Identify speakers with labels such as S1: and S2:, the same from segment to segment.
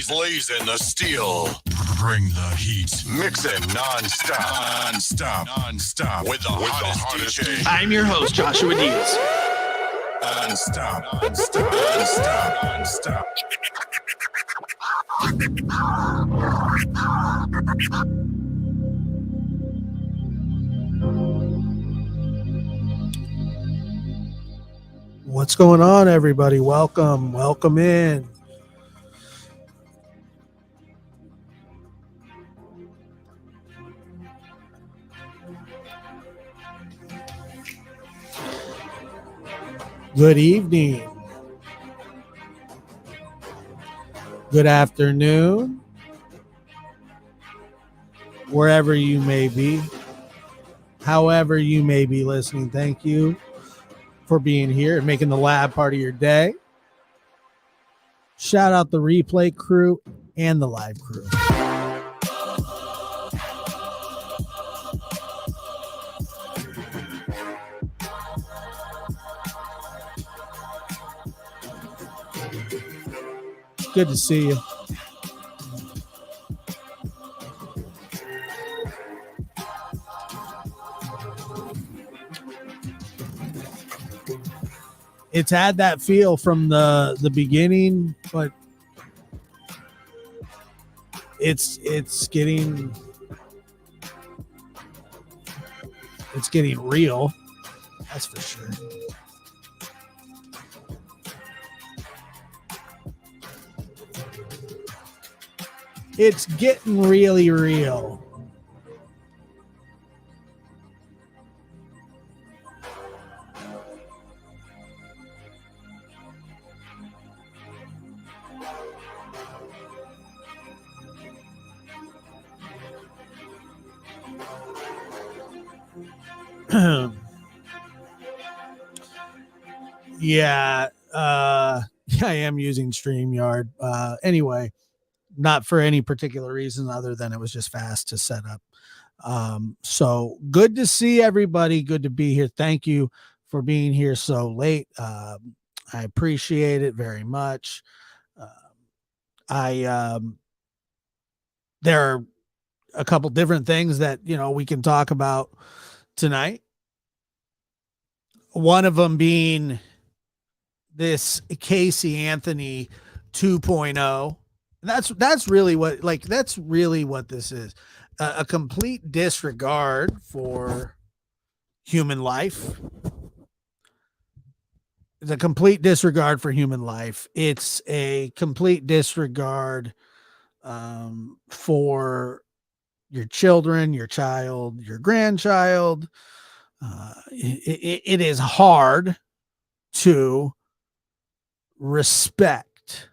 S1: blazing the steel. Bring the heat. Mixing non-stop with the hottest DJ.
S2: I'm your host, Joshua Diaz.
S1: Non-stop.
S3: What's going on, everybody? Welcome in. Good evening. Good afternoon. Wherever you may be, however you may be listening, thank you for being here and making the lab part of your day. Shout out the replay crew and the live crew. Good to see you. It's had that feel from the beginning, but it's getting real. That's for sure. It's getting really real. Yeah, I am using StreamYard. Anyway, not for any particular reason other than it was just fast to set up. So good to see everybody. Good to be here. Thank you for being here so late. I appreciate it very much. There are a couple different things that, we can talk about tonight. One of them being this Casey Anthony 2.0. That's really what this is. A complete disregard for human life. It's a complete disregard for human life. It's a complete disregard for your children, your child, your grandchild. It is hard to respect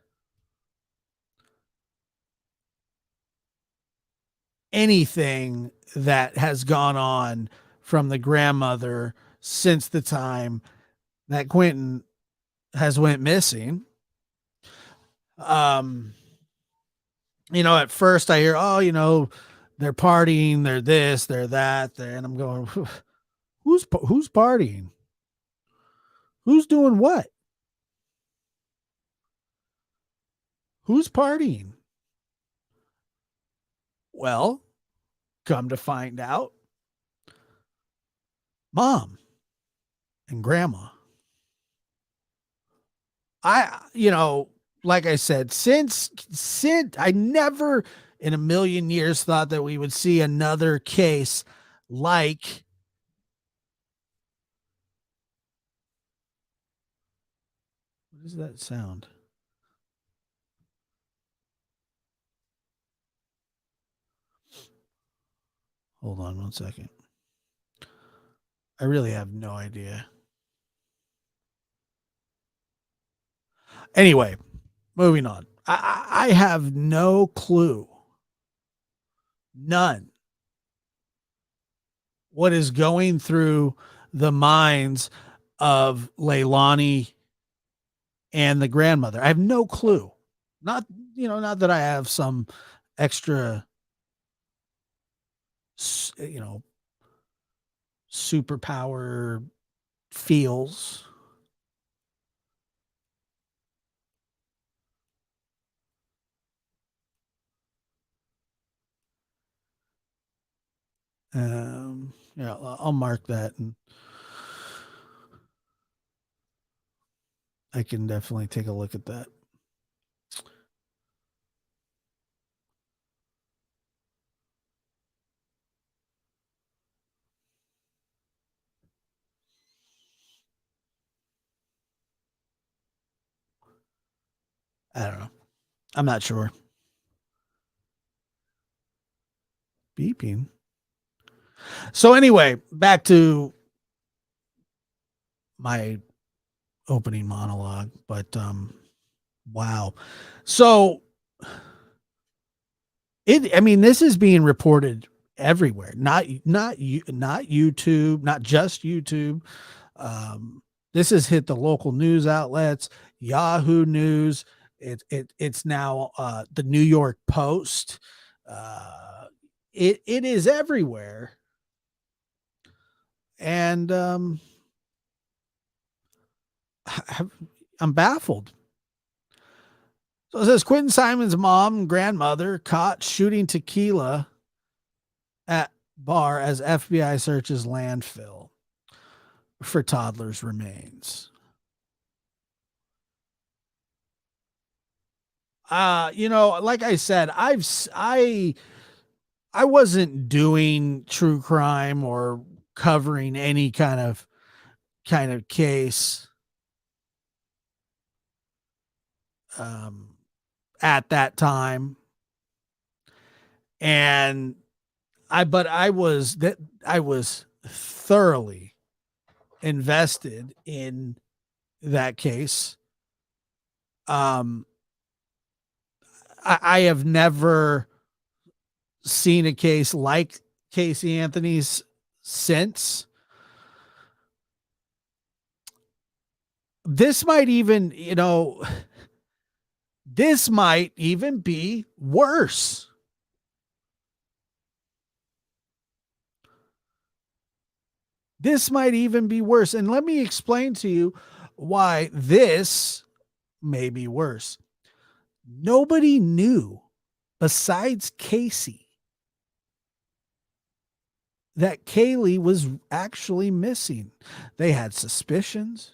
S3: anything that has gone on from the grandmother since the time that Quentin has went missing. At first I hear, they're partying, they're this, they're that, and I'm going, who's partying? Who's doing what? Who's partying? Well, come to find out, mom and grandma. Like I said, since I never in a million years thought that we would see another case like what is that sound? Hold on 1 second. I really have no idea. Anyway, moving on. I have no clue. None. What is going through the minds of Leilani and the grandmother. I have no clue. Not that I have some extra superpower feels. Yeah, I'll mark that, and I can definitely take a look at that. I don't know. I'm not sure. Beeping. So anyway, back to my opening monologue, but wow. So I mean, this is being reported everywhere. Not YouTube, not just YouTube. Um this has hit the local news outlets, Yahoo News. It's now the New York Post. Uh it is everywhere. And I'm baffled. So it says Quentin Simon's mom and grandmother caught shooting tequila at bar as FBI searches landfill for toddler's remains. Like I said, I wasn't doing true crime or covering any kind of case um at that time. And I was thoroughly invested in that case. Um, I have never seen a case like Casey Anthony's since. This might even, this might even be worse. This might even be worse. And let me explain to you why this may be worse. Nobody knew besides Casey that Kaylee was actually missing. They had suspicions.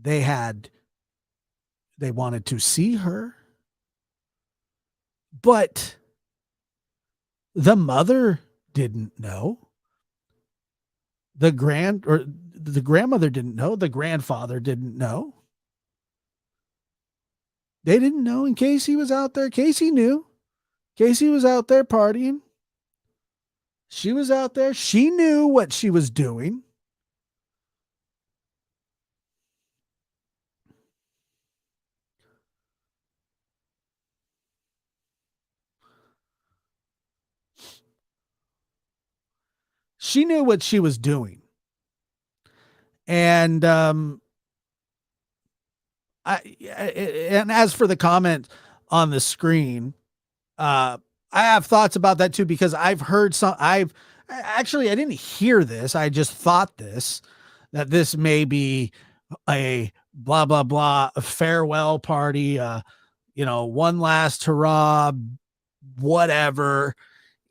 S3: They wanted to see her. But the mother didn't know. The grandmother didn't know. The grandfather didn't know. They didn't know. And Casey was out there. Casey knew. Casey was out there partying. She was out there. She knew what she was doing. She knew what she was doing. And and as for the comment on the screen, I have thoughts about that too, because I've heard I didn't hear this. I just thought that this may be a blah, blah, blah, a farewell party, one last hurrah, whatever.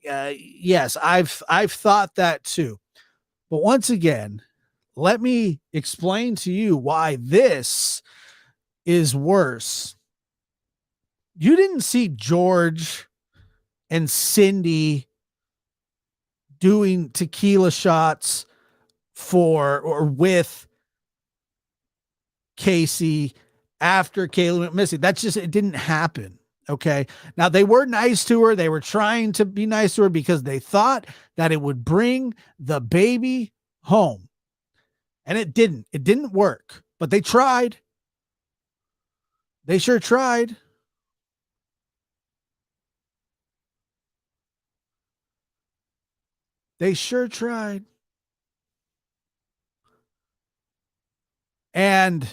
S3: Yes, I've thought that too. But once again, let me explain to you why this is worse. You didn't see George and Cindy doing tequila shots for or with Casey after Kaylee went missing. It didn't happen. Okay. Now they were nice to her. They were trying to be nice to her because they thought that it would bring the baby home. And it didn't. It didn't work. But they tried. They sure tried. They sure tried. And let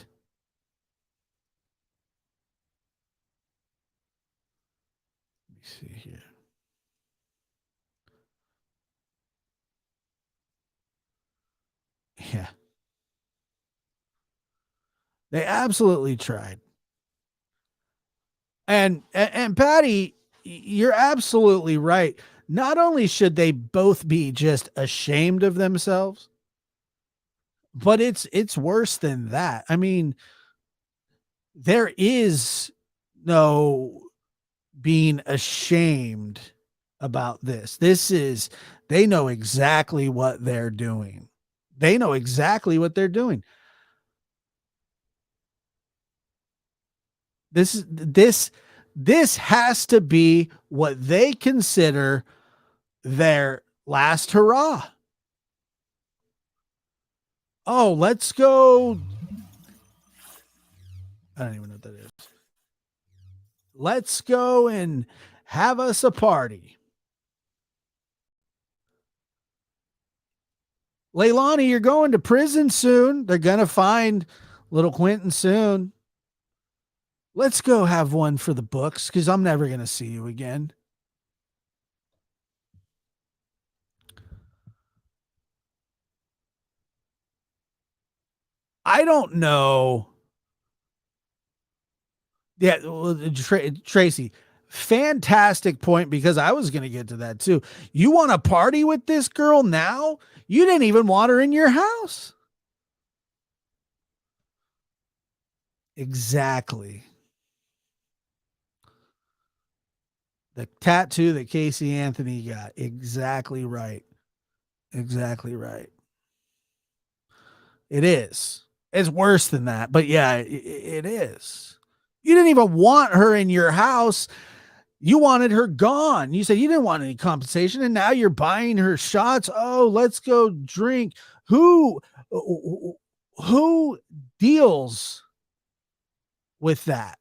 S3: me see here. Yeah. They absolutely tried. And Patty, you're absolutely right. not only should they both be just ashamed of themselves, but it's worse than that. I mean, there is no being ashamed about this. This is, they know exactly what they're doing. They know exactly what they're doing. This has to be what they consider their last hurrah. Oh, let's go. I don't even know what that is. Let's go and have us a party. Leilani, you're going to prison soon. They're going to find little Quentin soon. Let's go have one for the books because I'm never going to see you again. I don't know. Yeah, well, Tracy, fantastic point because I was going to get to that too. You want to party with this girl now? You didn't even want her in your house. Exactly. The tattoo that Casey Anthony got. Exactly right. Exactly right. It is. It's worse than that, but yeah, it is. You didn't even want her in your house. You wanted her gone. You said you didn't want any compensation, and now you're buying her shots. Oh, let's go drink. Who deals with that?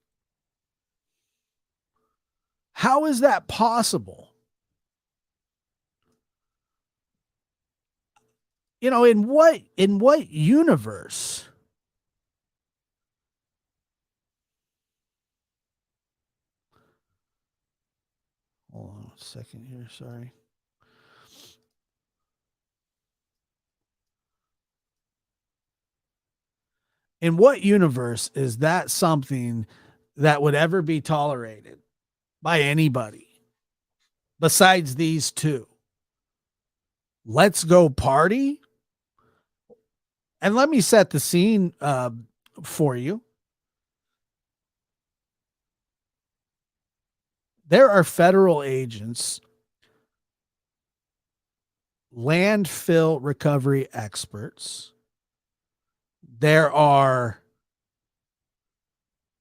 S3: How is that possible? You know, in what universe? Hold on a second here. Sorry. In what universe is that something that would ever be tolerated by anybody besides these two? Let's go party. And let me set the scene for you. There are federal agents, landfill recovery experts. There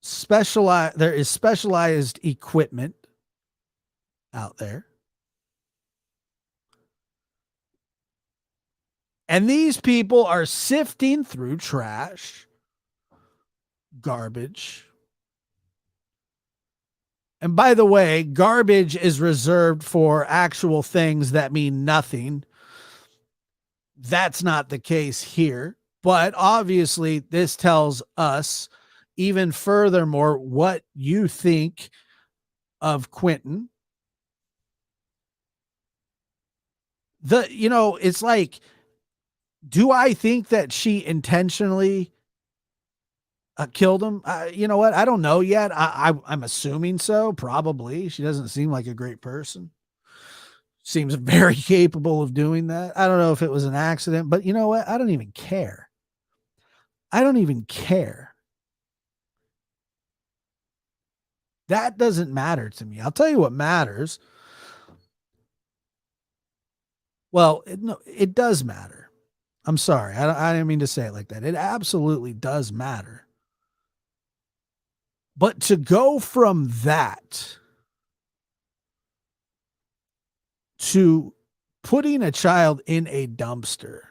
S3: is specialized equipment out there. And these people are sifting through trash, garbage. And by the way, garbage is reserved for actual things that mean nothing. That's not the case here. But obviously, this tells us even furthermore what you think of Quentin. It's like, do I think that she intentionally killed him? You know what? I don't know yet. I'm assuming so. Probably. She doesn't seem like a great person. Seems very capable of doing that. I don't know if it was an accident, but you know what? I don't even care. I don't even care. That doesn't matter to me. I'll tell you what matters. Well, it does matter. I'm sorry. I didn't mean to say it like that. It absolutely does matter. But to go from that to putting a child in a dumpster,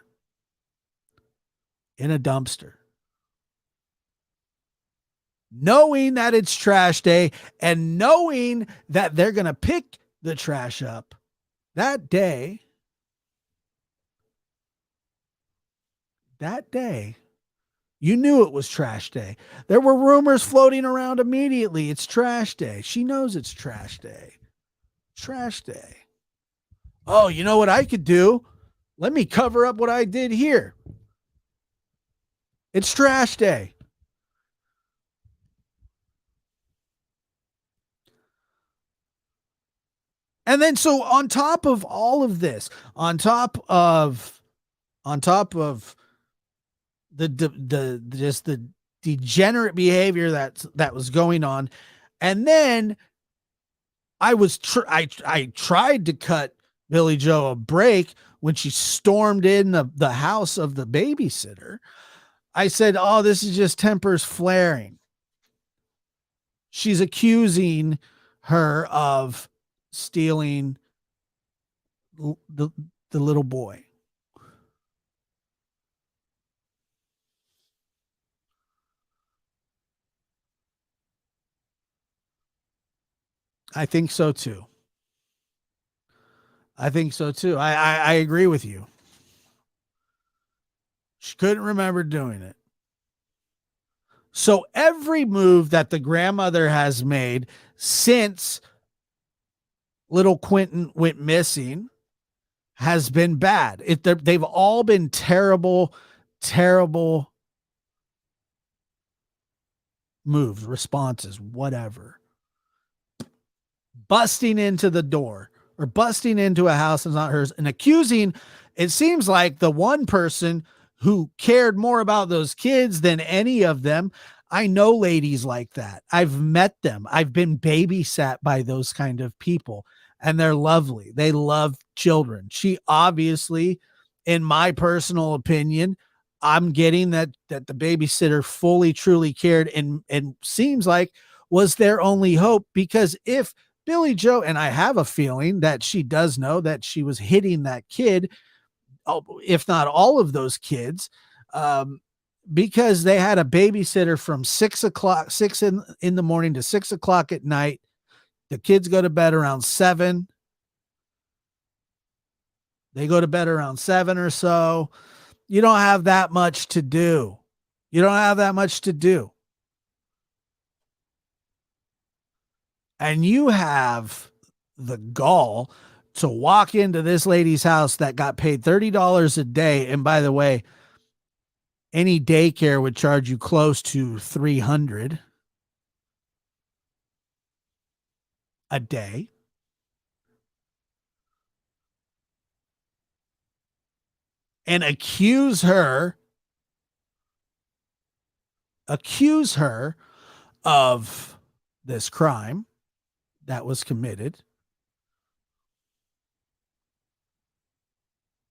S3: knowing that it's trash day and knowing that they're going to pick the trash up that day, you knew it was trash day. There were rumors floating around immediately. It's trash day. She knows it's trash day. Trash day. Oh, you know what I could do? Let me cover up what I did here. It's trash day. And then so on top of all of this, on top of the just the degenerate behavior that was going on, and then I tried to cut Billy Joe a break when she stormed in the house of the babysitter. I said, "Oh, this is just tempers flaring." She's accusing her of stealing the the little boy. I think so too. I think so too. I agree with you. She couldn't remember doing it. So every move that the grandmother has made since little Quentin went missing has been bad. They've all been terrible, terrible moves, responses, whatever. Busting into the door or busting into a house that's not hers and accusing, it seems like the one person who cared more about those kids than any of them. I know ladies like that. I've met them. I've been babysat by those kind of people, and they're lovely. They love children. She obviously, in my personal opinion, I'm getting that the babysitter fully truly cared and seems like was their only hope, because if Billy Joe, and I have a feeling that she does know that she was hitting that kid, if not all of those kids, um, because they had a babysitter from 6 o'clock, in the morning to 6 o'clock at night. The kids go to bed around 7. They go to bed around 7 or so. You don't have that much to do. You don't have that much to do. And you have the gall to walk into this lady's house that got paid $30 a day. And by the way, any daycare would charge you close to $300 a day. And accuse her of this crime that was committed.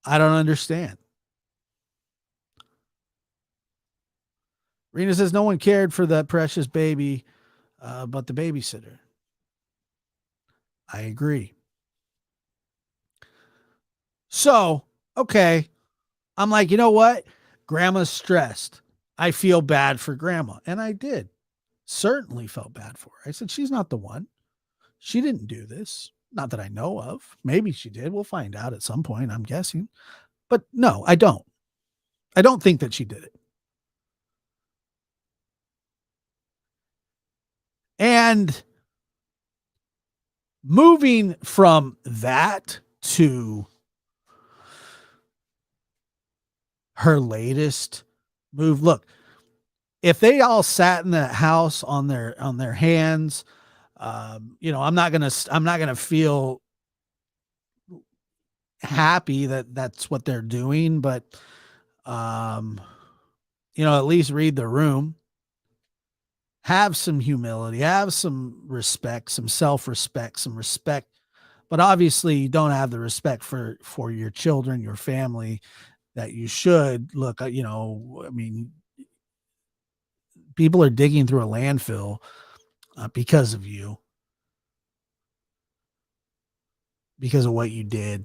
S3: I don't understand. Rena says no one cared for that precious baby, but the babysitter. I agree. So, okay. I'm like, you know what? Grandma's stressed. I feel bad for grandma. And I did. Certainly felt bad for her. I said, she's not the one. She didn't do this. Not that I know of. Maybe she did. We'll find out at some point, I'm guessing. But no, I don't. I don't think that she did it. And moving from that to her latest move. Look, if they all sat in the house on their hands, I'm not gonna feel happy that that's what they're doing, but um, at least read the room, have some humility, have some respect, some self-respect, some respect. But obviously, you don't have the respect for your children, your family that you should. Look, I mean, people are digging through a landfill because of you, because of what you did.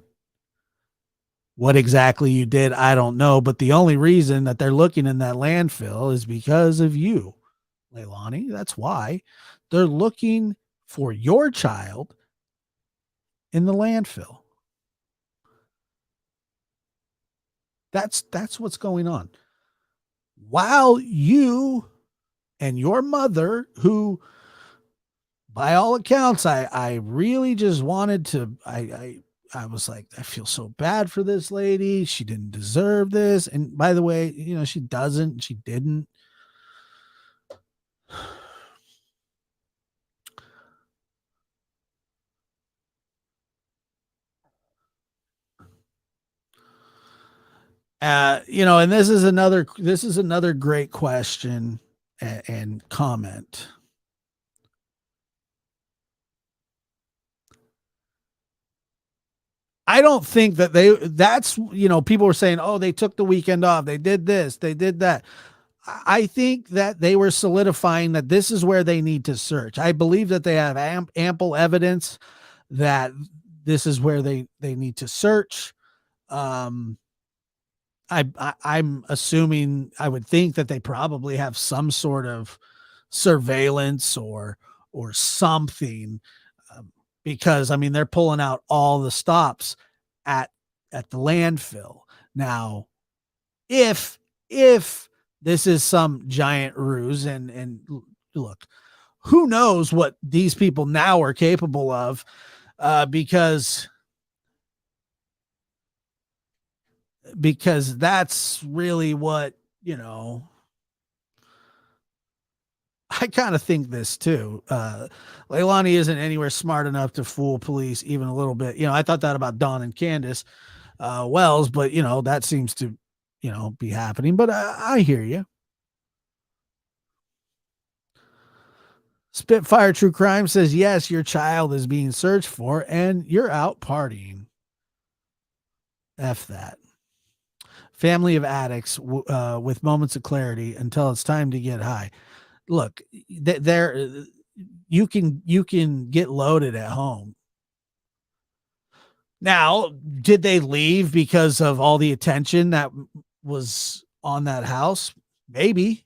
S3: What exactly you did, I don't know. But the only reason that they're looking in that landfill is because of you, Leilani. That's why they're looking for your child in the landfill. That's what's going on. While you and your mother, who by all accounts, I really just wanted to, I was like, I feel so bad for this lady. She didn't deserve this. And by the way, she doesn't, she didn't. And this is another great question and comment. I don't think that's, people were saying, oh, they took the weekend off. They did this, they did that. I think that they were solidifying that this is where they need to search. I believe that they have ample evidence that this is where they need to search. I'm assuming, I would think that they probably have some sort of surveillance or something, because I mean they're pulling out all the stops at the landfill. Now, if this is some giant ruse, and look, who knows what these people now are capable of, because that's really what, I kind of think this too. Leilani isn't anywhere smart enough to fool police even a little bit. I thought that about Dawn and Candace Wells, but that seems to, be happening. But I hear you. Spitfire True Crime says, yes, your child is being searched for and you're out partying. F that. Family of addicts with moments of clarity until it's time to get high. Look, there you can get loaded at home. Now, did they leave because of all the attention that was on that house? Maybe.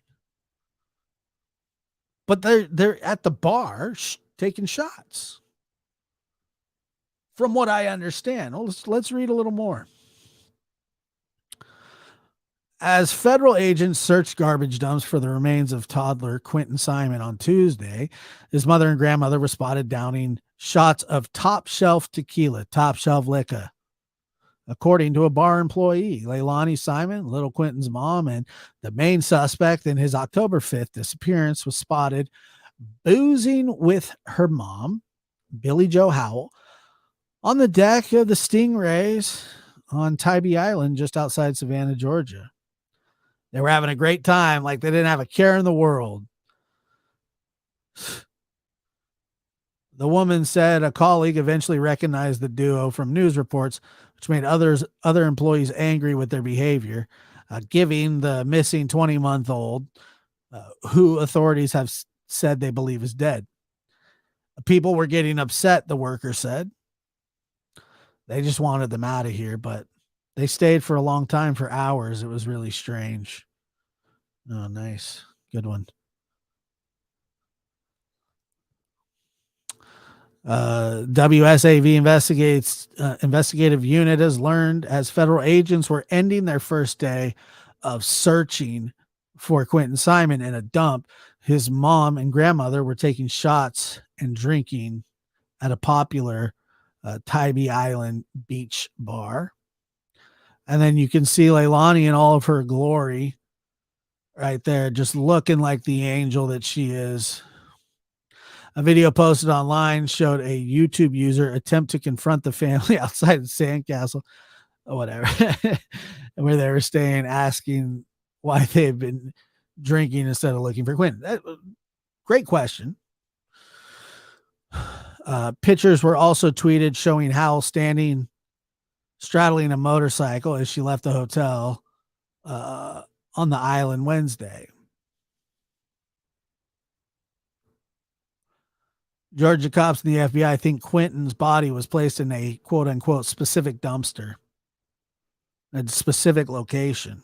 S3: But they're at the bar taking shots. From what I understand. Well, let's read a little more. As federal agents searched garbage dumps for the remains of toddler Quentin Simon on Tuesday, his mother and grandmother were spotted downing shots of top shelf tequila, top shelf liquor. According to a bar employee, Leilani Simon, little Quentin's mom, and the main suspect in his October 5th disappearance, was spotted boozing with her mom, Billy Joe Howell, on the deck of the Stingrays on Tybee Island just outside Savannah, Georgia. They were having a great time, like they didn't have a care in the world. The woman said a colleague eventually recognized the duo from news reports, which made other employees angry with their behavior, giving the missing 20-month-old, who authorities have said they believe is dead. People were getting upset, the worker said. They just wanted them out of here, but they stayed for a long time, for hours. It was really strange. Oh, nice. Good one. WSAV investigative unit has learned as federal agents were ending their first day of searching for Quentin Simon in a dump, his mom and grandmother were taking shots and drinking at a popular Tybee Island beach bar. And then you can see Leilani in all of her glory right there, just looking like the angel that she is. A video posted online showed a YouTube user attempt to confront the family outside the sandcastle, or whatever, where they were staying, asking why they had been drinking instead of looking for Quentin. Great question. Pictures were also tweeted showing Howell straddling a motorcycle as she left the hotel on the island Wednesday. Georgia cops and the FBI think Quentin's body was placed in a quote unquote specific dumpster, a specific location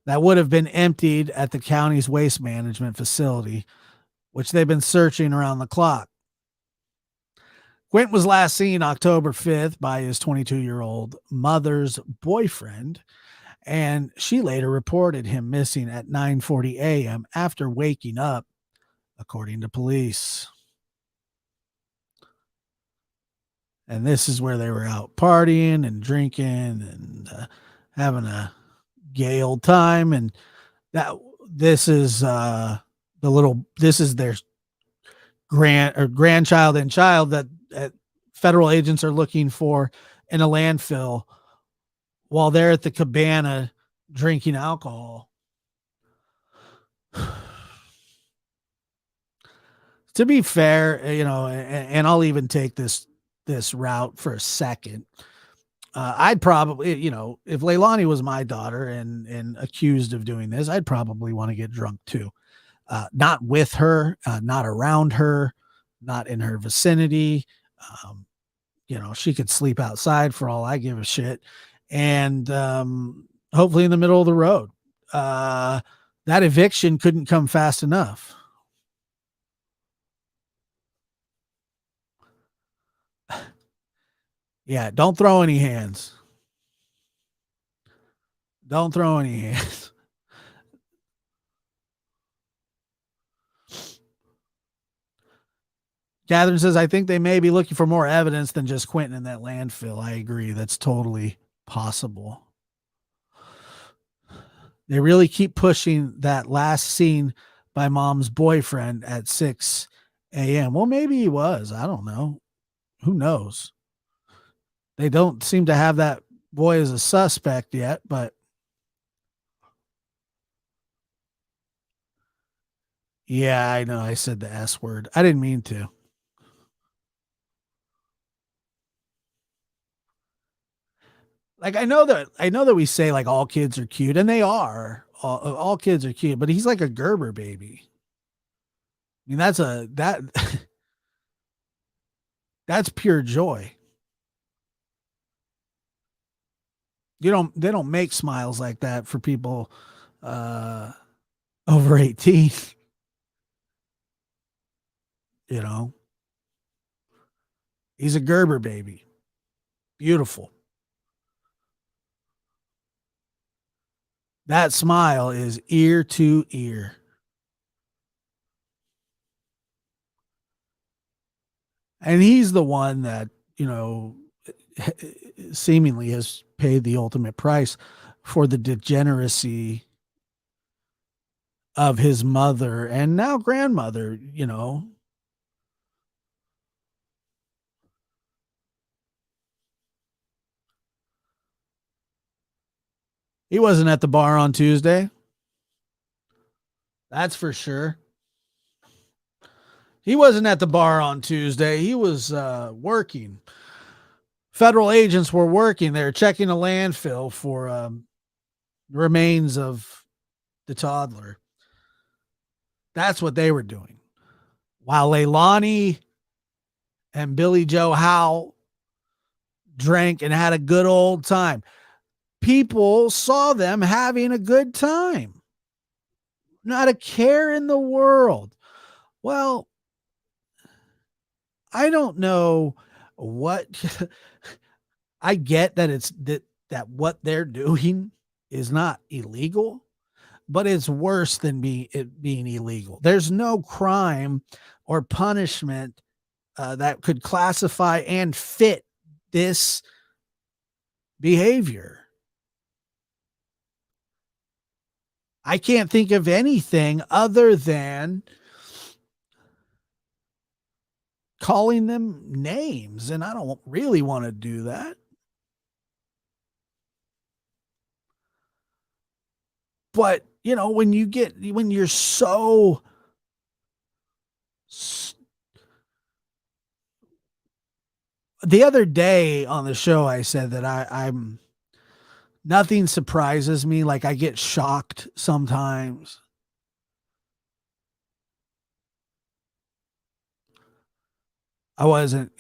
S3: that would have been emptied at the county's waste management facility, which they've been searching around the clock. Quentin was last seen October 5th by his 22-year-old mother's boyfriend, and she later reported him missing at 9:40 a.m. after waking up, according to police. And this is where they were out partying and drinking and having a gay old time. And this is their grandchild and child that federal agents are looking for in a landfill while they're at the cabana drinking alcohol. To be fair, and I'll even take this route for a second. I'd probably, if Leilani was my daughter and accused of doing this, I'd probably want to get drunk too. Not with her, not around her, not in her vicinity. Um, she could sleep outside for all I give a shit. And hopefully in the middle of the road. That eviction couldn't come fast enough. Yeah, don't throw any hands. Don't throw any hands. Catherine says, I think they may be looking for more evidence than just Quentin in that landfill. I agree. That's totally possible. They really keep pushing that last scene by mom's boyfriend at 6 a.m. Well, maybe he was. I don't know. Who knows? They don't seem to have that boy as a suspect yet, but yeah, I know. I said the S word. I didn't mean to. Like I know that we say like all kids are cute, and they are. All kids are cute, but he's like a Gerber baby. I mean, that's pure joy. They don't make smiles like that for people uh over 18. You know, he's a Gerber baby. Beautiful. That smile is ear to ear. And he's the one that, seemingly has paid the ultimate price for the degeneracy of his mother and now grandmother. He wasn't at the bar on Tuesday. That's for sure. He wasn't at the bar on Tuesday. He was working. Federal agents were working there checking a landfill for remains of the toddler. That's what they were doing. While Leilani and Billy Joe Howe drank and had a good old time. People saw them having a good time. Not a care in the world. Well, I don't know what I get that it's that what they're doing is not illegal, but it's worse than it being illegal. There's no crime or punishment that could classify and fit this behavior. I can't think of anything other than calling them names, and I don't really want to do that. But, when you're so the other day on the show, I said that I'm nothing surprises me. Like I get shocked sometimes. I wasn't,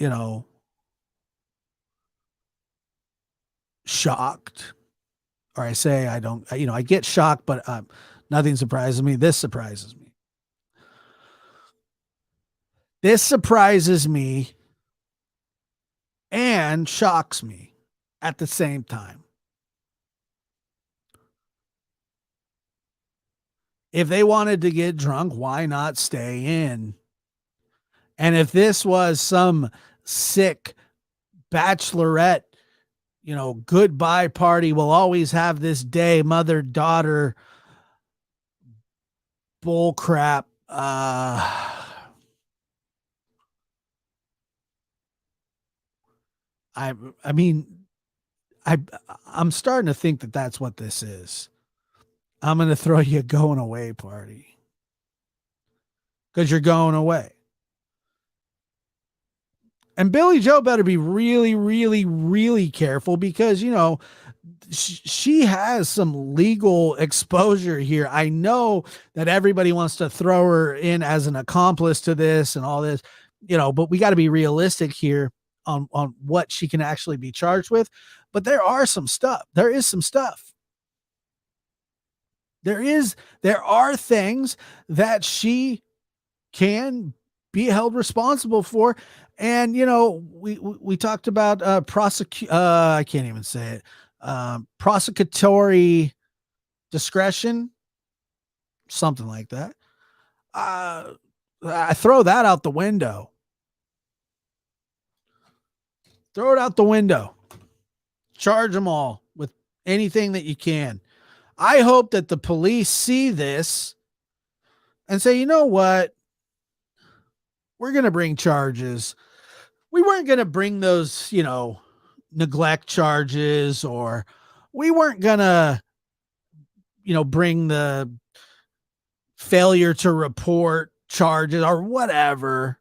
S3: shocked. Or I say I don't, I get shocked, but nothing surprises me. This surprises me. This surprises me and shocks me at the same time. If they wanted to get drunk, why not stay in? And if this was some sick bachelorette, goodbye party, we'll always have this day, mother daughter bull crap. I mean, I I'm starting to think that that's what this is. I'm going to throw you a going away party because you're going away. And Billy Joe better be really, really, really careful because, she has some legal exposure here. I know that everybody wants to throw her in as an accomplice to this and all this, but we got to be realistic here on what she can actually be charged with. But there are some stuff. There is some stuff. There are things that she can be held responsible for. And we talked about I can't even say it. Prosecutory discretion, something like that. I throw that out the window. Throw it out the window. Charge them all with anything that you can. I hope that the police see this and say, you know what? We're going to bring charges. We weren't going to bring those, neglect charges, or we weren't going to, bring the failure to report charges or whatever.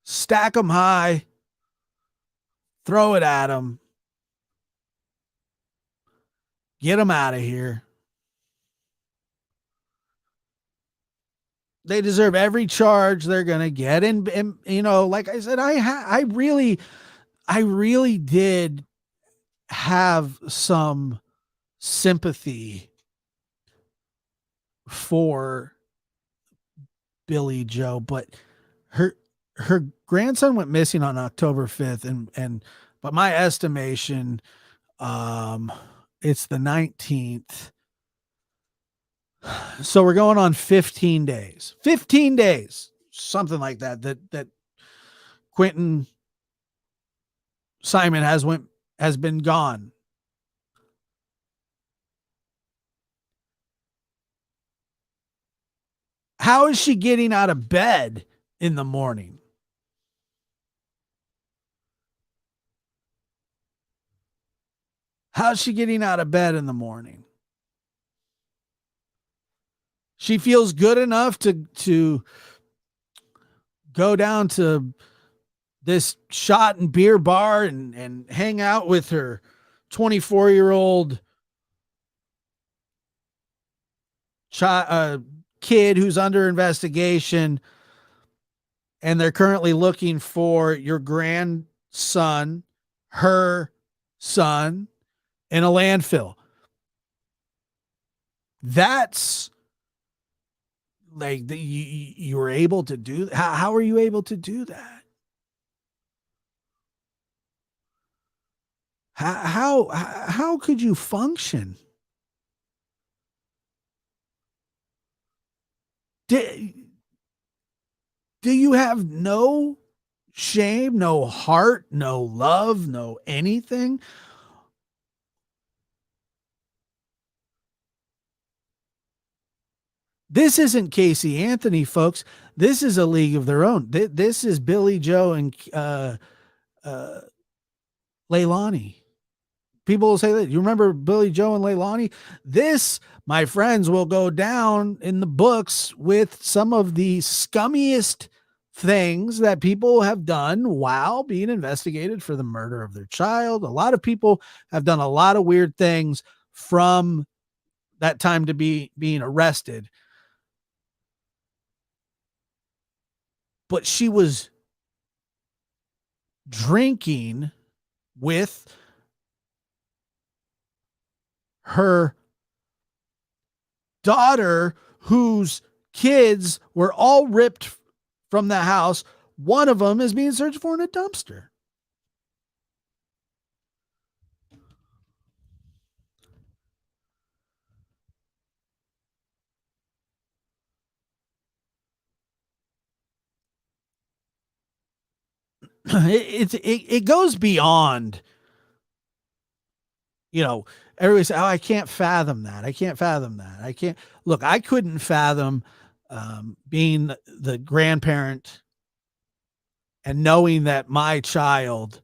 S3: Stack them high, throw it at them, get them out of here. They deserve every charge they're going to get. And, like I said, I really did have some sympathy for Billy Joe, but her grandson went missing on October 5th, but my estimation, it's the 19th. So we're going on 15 days. 15 days, something like that. That Quentin Simon has been gone. How is she getting out of bed in the morning? How's she getting out of bed in the morning? She feels good enough to go down to this shot and beer bar and hang out with her 24-year-old kid who's under investigation, and they're currently looking for your grandson, her son, in a landfill. That's like you were able to do. How are you able to do that? How could you function? Do you have no shame, no heart, no love, no anything? This isn't Casey Anthony, folks. This is a league of their own. This is Billy Joe and Leilani. People will say that. You remember Billy Joe and Leilani? This, my friends, will go down in the books with some of the scummiest things that people have done while being investigated for the murder of their child. A lot of people have done a lot of weird things from that time to being arrested. But she was drinking with her daughter, whose kids were all ripped from the house. One of them is being searched for in a dumpster. It goes beyond, everybody say, "Oh, I can't fathom that. I can't fathom that. I can't." Look, I couldn't fathom being the grandparent and knowing that my child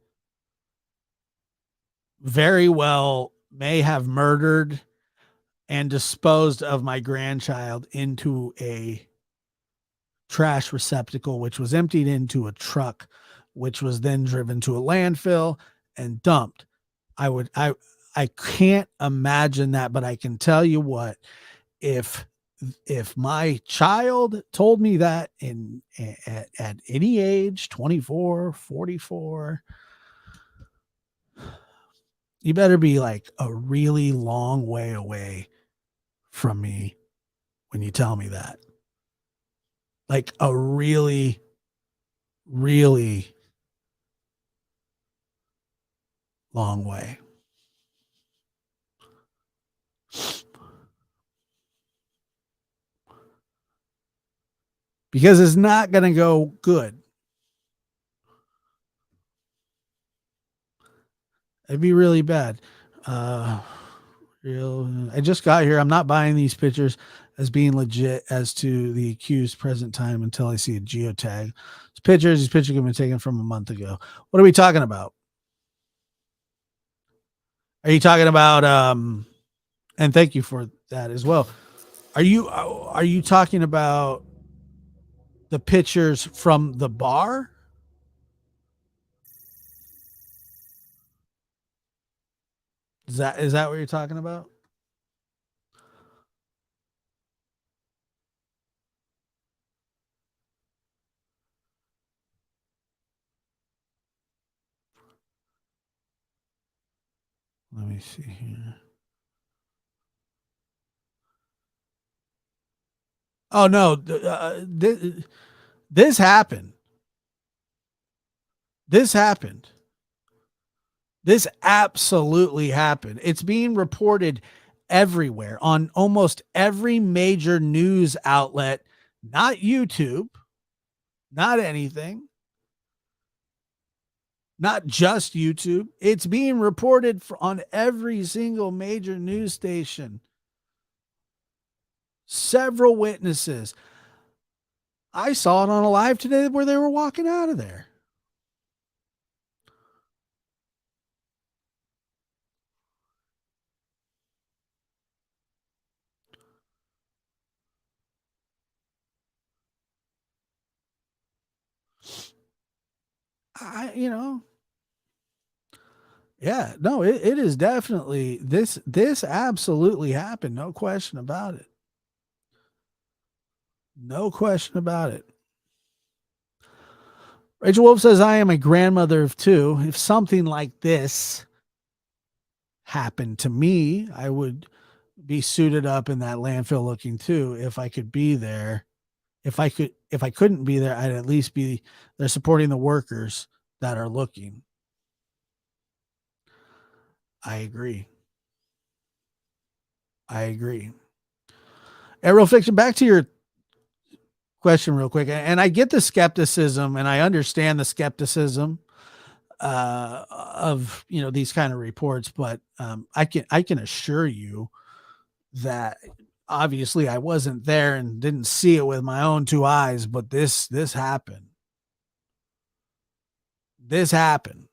S3: very well may have murdered and disposed of my grandchild into a trash receptacle, which was emptied into a truck, which was then driven to a landfill and dumped. I can't imagine that, but I can tell you what, if my child told me that at any age, 24, 44, you better be like a really long way away from me when you tell me that. Like a really, really long way. Because it's not going to go good. It'd be really bad. I just got here. I'm not buying these pictures as being legit as to the accused present time until I see a geotag. These pictures have been taken from a month ago. What are we talking about? Are you talking about and thank you for that as well. Are you talking about the pictures from the bar? Is that what you're talking about? Let me see here. Oh no, this happened. This happened. This absolutely happened. It's being reported everywhere on almost every major news outlet, not YouTube, not anything, not just YouTube. It's being reported on every single major news station. Several witnesses. I saw it on a live today where they were walking out of there. Yeah, no, it is definitely this absolutely happened. No question about it. No question about it. Rachel Wolf says, I am a grandmother of two. If something like this happened to me, I would be suited up in that landfill looking too. If I could be there, if I couldn't be there, I'd at least be there supporting the workers that are looking. I agree. I agree. Aerial Fiction, back to your question real quick. And I get the skepticism and I understand the skepticism of these kind of reports, but I can assure you that obviously I wasn't there and didn't see it with my own two eyes, but this happened. This happened.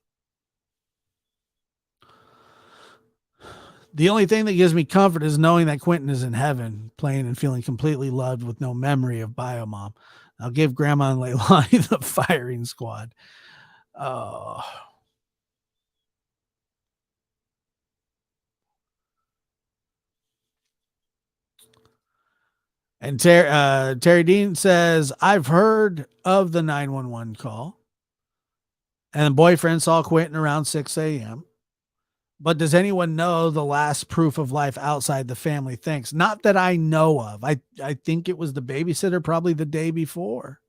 S3: The only thing that gives me comfort is knowing that Quentin is in heaven, playing and feeling completely loved with no memory of Biomom. I'll give Grandma and Leilani the firing squad. Oh. And Terry Dean says, I've heard of the 911 call. And the boyfriend saw Quentin around 6 a.m. But does anyone know the last proof of life outside the family? Thanks. Not that I know of. I think it was the babysitter probably the day before.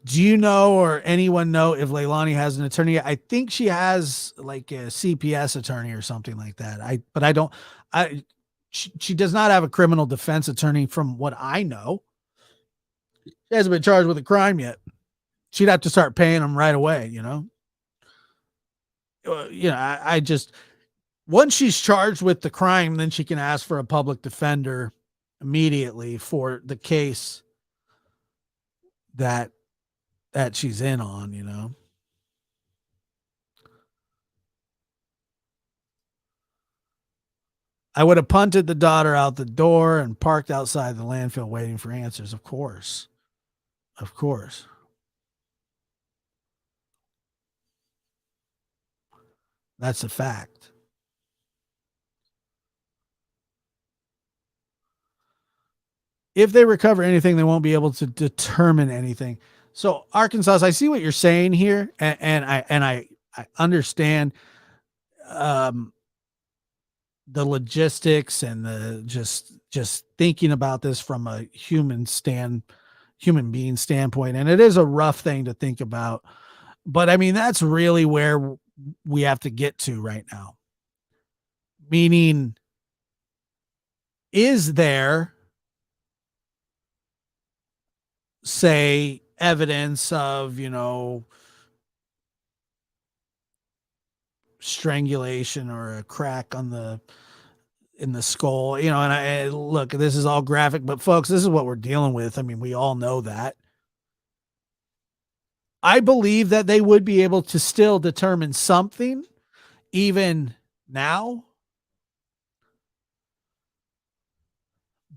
S3: Do you know or anyone know if Leilani has an attorney? I think she has like a CPS attorney or something like that. She does not have a criminal defense attorney from what I know. She hasn't been charged with a crime yet. She'd have to start paying them right away, I just once she's charged with the crime, then she can ask for a public defender immediately for the case that she's in on. I would have punted the daughter out the door and parked outside the landfill waiting for answers, of course. Of course. That's a fact. If they recover anything, they won't be able to determine anything. So, Arkansas, I see what you're saying here, and I understand um, the logistics and the just thinking about this from a human being standpoint, and it is a rough thing to think about. But I mean, that's really where we have to get to right now. Meaning, is there, say, evidence of, strangulation or a crack in the skull, and I look, this is all graphic, but folks, this is what we're dealing with. I mean, we all know that. I believe that they would be able to still determine something even now,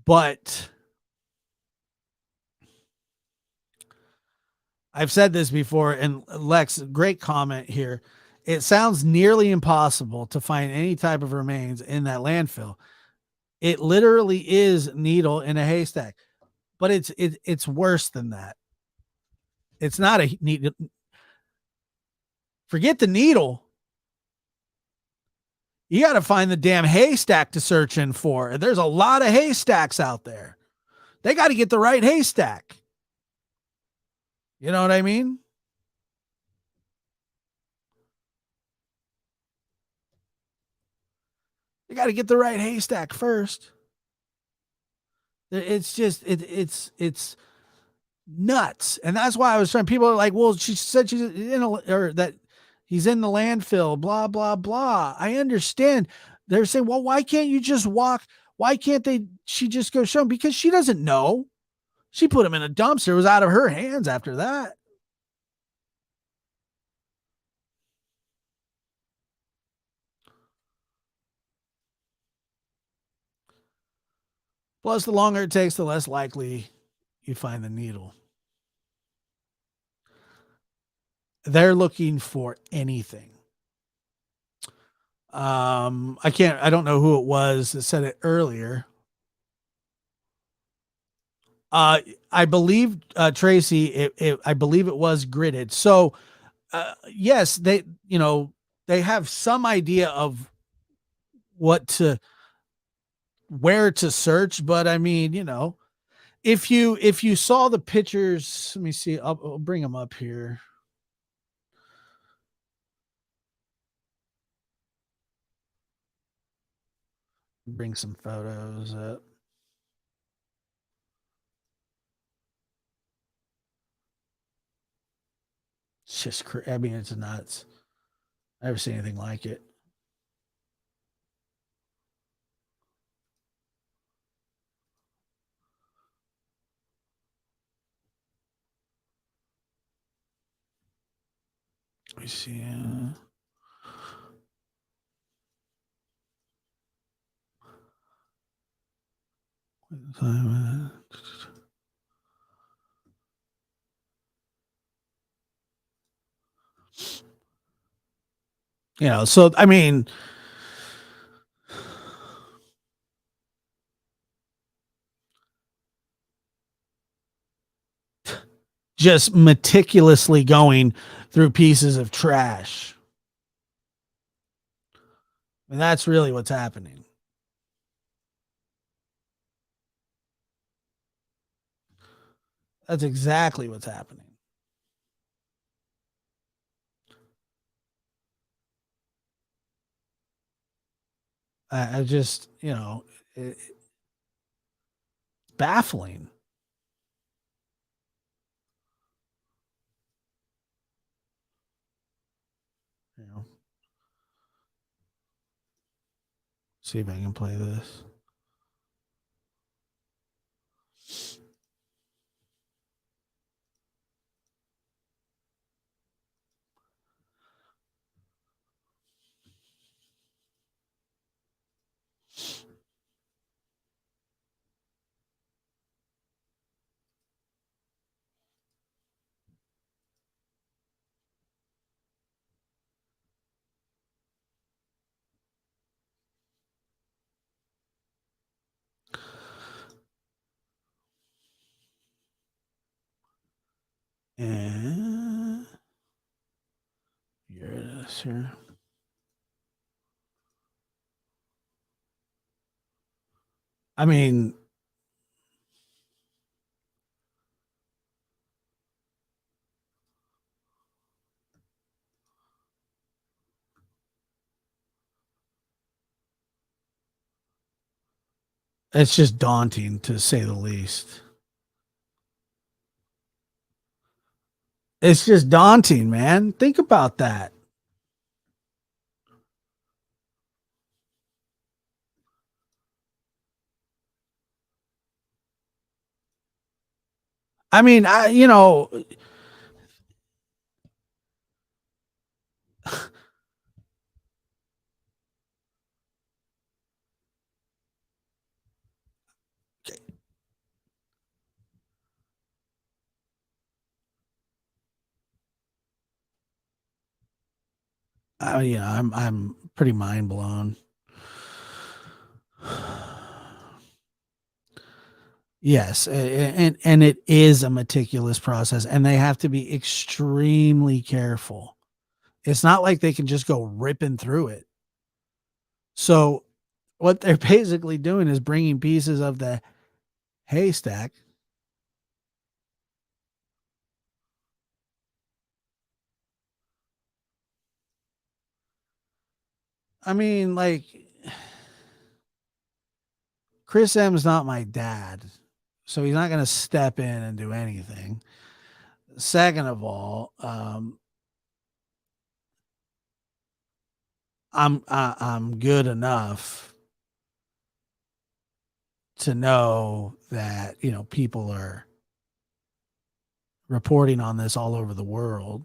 S3: but I've said this before, and Lex, great comment here. It sounds nearly impossible to find any type of remains in that landfill. It literally is needle in a haystack, but it's worse than that. It's not a needle. Forget the needle. You got to find the damn haystack to search in for. There's a lot of haystacks out there. They got to get the right haystack. You know what I mean? You got to get the right haystack first. It's just it's nuts, and that's why I was trying. People are like, "Well, she said she's in or that he's in the landfill." Blah blah blah. I understand. They're saying, "Well, why can't you just walk? Why can't they? She just go show him because she doesn't know. She put him in a dumpster. It was out of her hands after that." Plus, the longer it takes, the less likely you find the needle. They're looking for anything. I don't know who it was that said it earlier. Uh, I believe Tracy. I believe it was gridded. So, yes, they have some idea of what to where to search, but I mean, if you saw the pictures, let me see. I'll bring them up here. Bring some photos up. It's just, I mean, it's nuts. I never seen anything like it. Let me see. So I mean, just meticulously going through pieces of trash. And that's really what's happening. That's exactly what's happening. I just, baffling. You know, see if I can play this. And here it is here. I mean, it's just daunting to say the least. It's just daunting, man. Think about that. I mean, I'm pretty mind blown. Yes, and it is a meticulous process, and they have to be extremely careful. It's not like they can just go ripping through it. So what they're basically doing is bringing pieces of the haystack. I mean, like Chris M's not my dad, so he's not going to step in and do anything. Second of all, I'm good enough to know that people are reporting on this all over the world.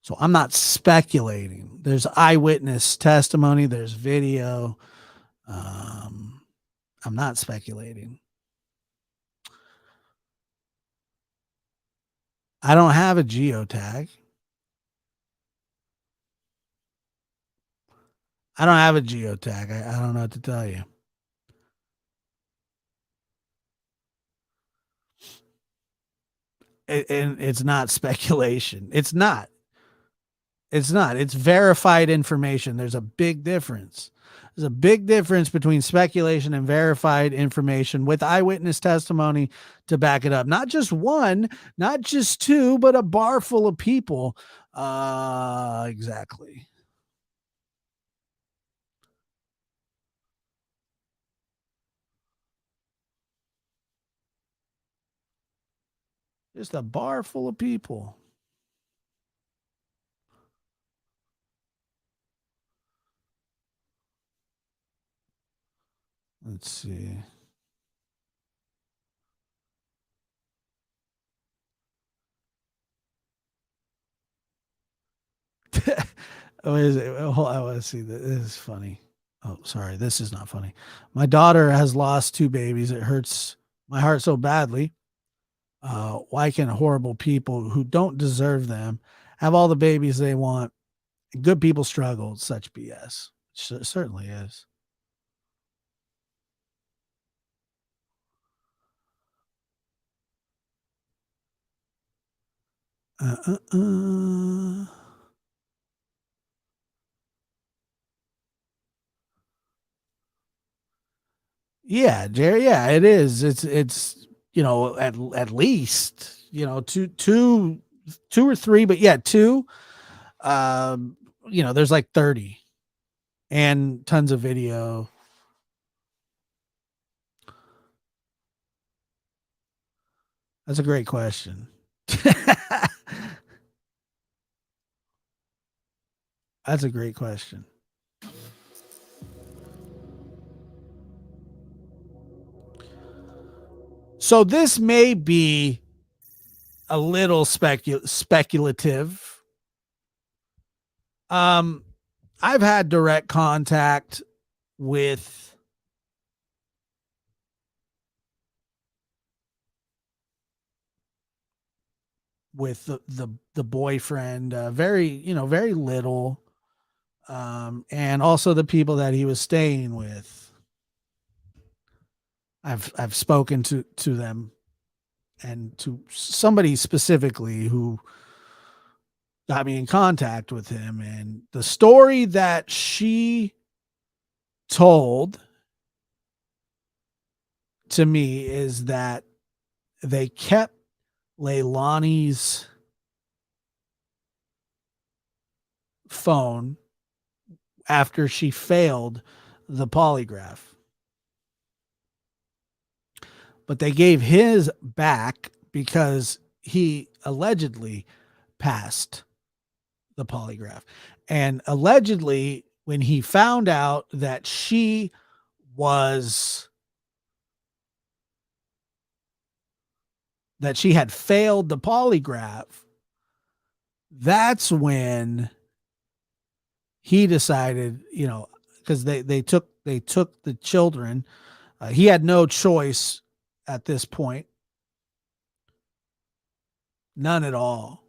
S3: So I'm not speculating. There's eyewitness testimony. There's video. Um, I'm not speculating. I don't have a geotag. I don't have a geotag. I don't know what to tell you. And it's not speculation. It's not. It's not. It's verified information. There's a big difference. There's a big difference between speculation and verified information with eyewitness testimony to back it up. Not just one, not just two, but a bar full of people. Exactly. Just a bar full of people. Let's see. Oh, is it? Hold on, I want to see that. This is funny. Oh, sorry. This is not funny. My daughter has lost two babies. It hurts my heart so badly. Why can horrible people who don't deserve them have all the babies they want? Good people struggle. Such BS. Certainly is. Uh, uh, uh. Yeah, Jerry. Yeah, it is. It's at least two or three, but yeah, two. Um, there's like 30 and tons of video. That's a great question. That's a great question. So this may be a little speculative. Um, I've had direct contact with the boyfriend, very little, and also the people that he was staying with. I've spoken to them and to somebody specifically who got me in contact with him, and the story that she told to me is that they kept Leilani's phone after she failed the polygraph, but they gave his back because he allegedly passed the polygraph. And allegedly, when he found out that was she had failed the polygraph, that's when he decided, because they took the children. He had no choice at this point, none at all.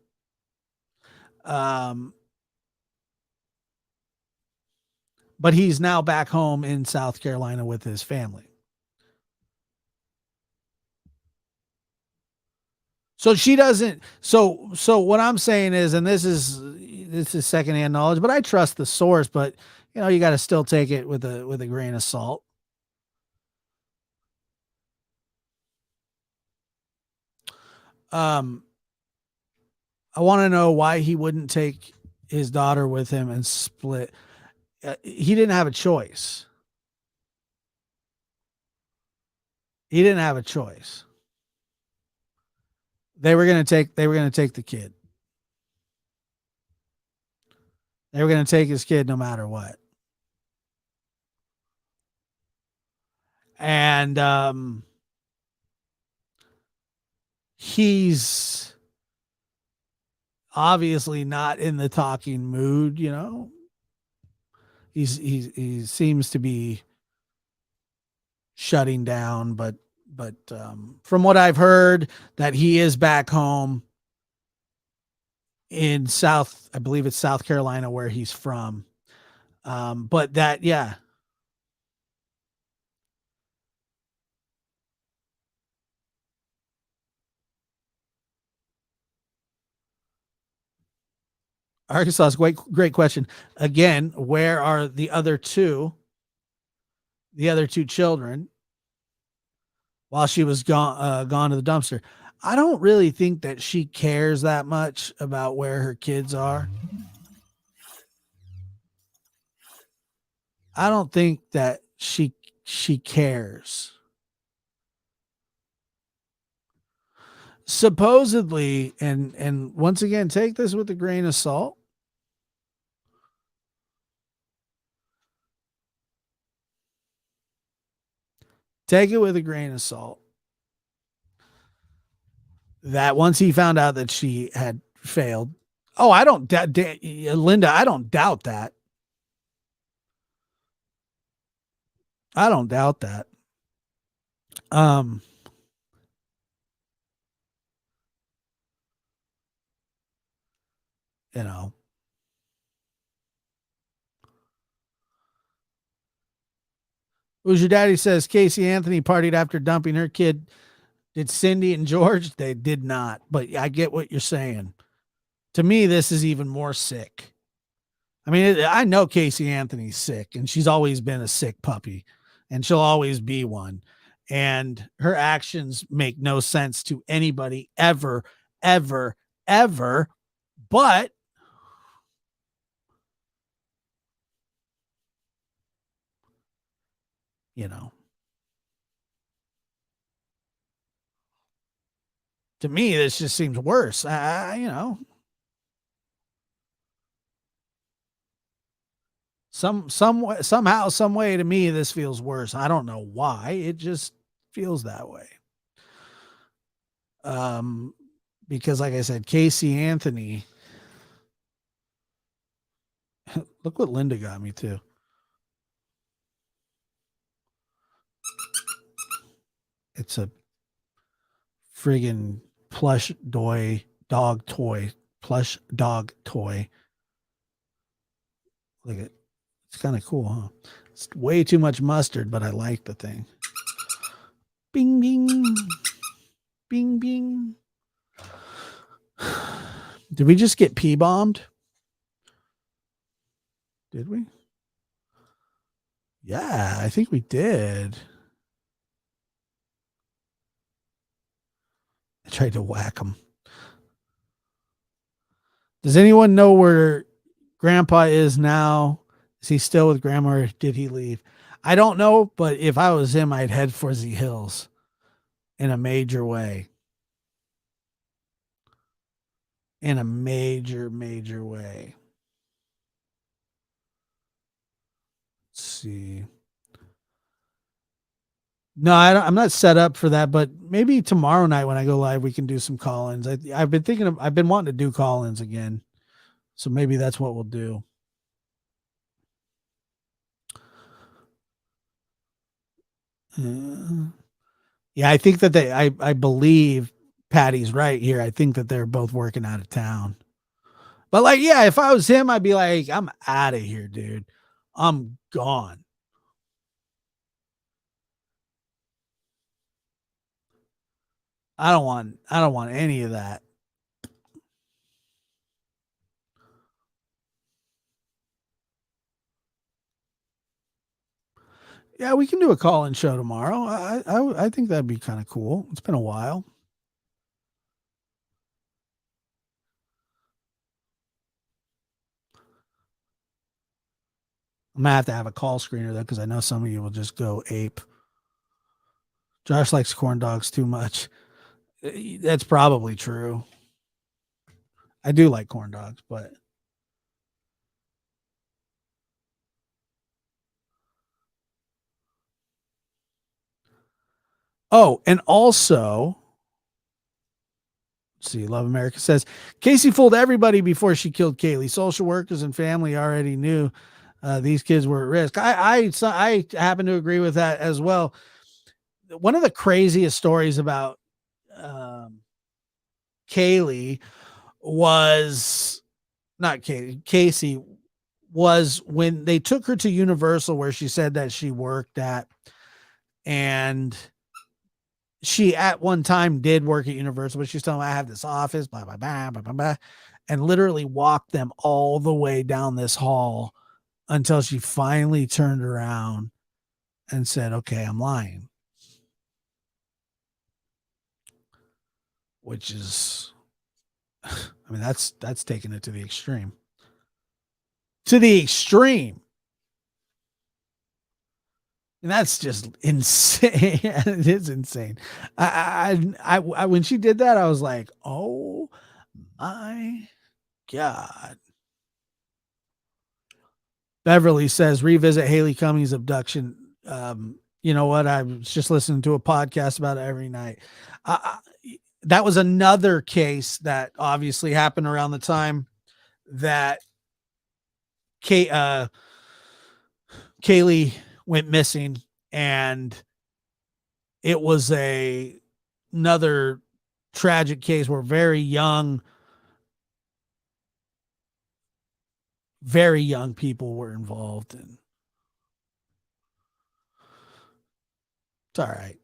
S3: But he's now back home in South Carolina with his family. So she doesn't. So what I'm saying is, and this is secondhand knowledge, but I trust the source. But you got to still take it with a grain of salt. I want to know why he wouldn't take his daughter with him and split. He didn't have a choice. He didn't have a choice. They were going to take the kid. They were going to take his kid no matter what. And he's obviously not in the talking mood, he seems to be shutting down, but from what I've heard, that he is back home in I believe it's South Carolina where he's from. But that, yeah. Arkansas is great question. Again, where are the other two children while she was gone to the dumpster? I don't really think that she cares that much about where her kids are. I don't think that she cares. Supposedly, and once again, take this with a grain of salt. Take it with a grain of salt. That once he found out that she had failed, I don't Linda, I don't doubt that. I don't doubt that. You know, who's your daddy says Casey Anthony partied after dumping her kid. Did Cindy and George? They did not, but I get what you're saying. To me, this is even more sick. I mean, I know Casey Anthony's sick, and she's always been a sick puppy, and she'll always be one. And her actions make no sense to anybody ever, ever, ever. But to me, this just seems worse. Somehow, some way to me, this feels worse. I don't know why. It just feels that way. Because like I said, Casey Anthony, look what Linda got me too. It's a friggin' plush dog toy, plush dog toy. Look at it's kind of cool, huh? It's way too much mustard, but I like the thing. Bing bing. Bing bing. Did we just get pee bombed? Did we? Yeah, I think we did. I tried to whack him. Does anyone know where Grandpa is now? Is he still with Grandma or did he leave? I don't know, but if I was him, I'd head for the hills in a major way. In a major, major way. Let's see. No, I'm not set up for that, but maybe tomorrow night when I go live, we can do some call-ins. I've been wanting to do call-ins again. So maybe that's what we'll do. Yeah, I think that I believe Patty's right here. I think that they're both working out of town. But like, yeah, if I was him, I'd be like, I'm out of here, dude. I'm gone. I don't want any of that. Yeah, we can do a call-in show tomorrow. I think that'd be kind of cool. It's been a while. I'm gonna have to have a call screener though, because I know some of you will just go ape. Josh likes corn dogs too much. That's probably true. I do like corn dogs, but oh, and also, let's see, Love America says Casey fooled everybody before she killed Kaylee. Social workers and family already knew these kids were at risk. I happen to agree with that as well. One of the craziest stories about Kaylee was not Kaylee, Casey was when they took her to Universal, where she said that she worked at, and she at one time did work at Universal, but she's telling me I have this office, blah, blah, blah, blah, blah, blah, and literally walked them all the way down this hall until she finally turned around and said, okay, I'm lying. Which is, I mean, that's taking it to the extreme. To the extreme. And that's just insane. It is insane. I when she did that, I was like, oh my God. Beverly says, revisit Haley Cummings abduction. You know what? I was just listening to a podcast about it every night. That was another case that obviously happened around the time that Kaylee went missing, and it was another tragic case where very young people were involved, and it's all right.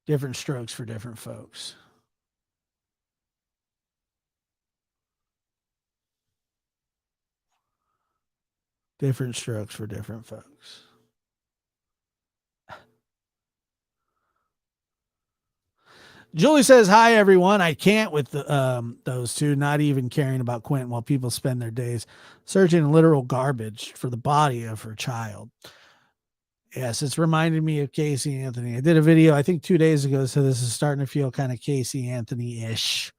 S3: Different strokes for different folks. Different strokes for different folks. Julie says, hi, everyone. I can't with those two, not even caring about Quentin while people spend their days searching literal garbage for the body of her child. Yes, it's reminded me of Casey Anthony. I did a video, I think 2 days ago, so this is starting to feel kind of Casey Anthony-ish.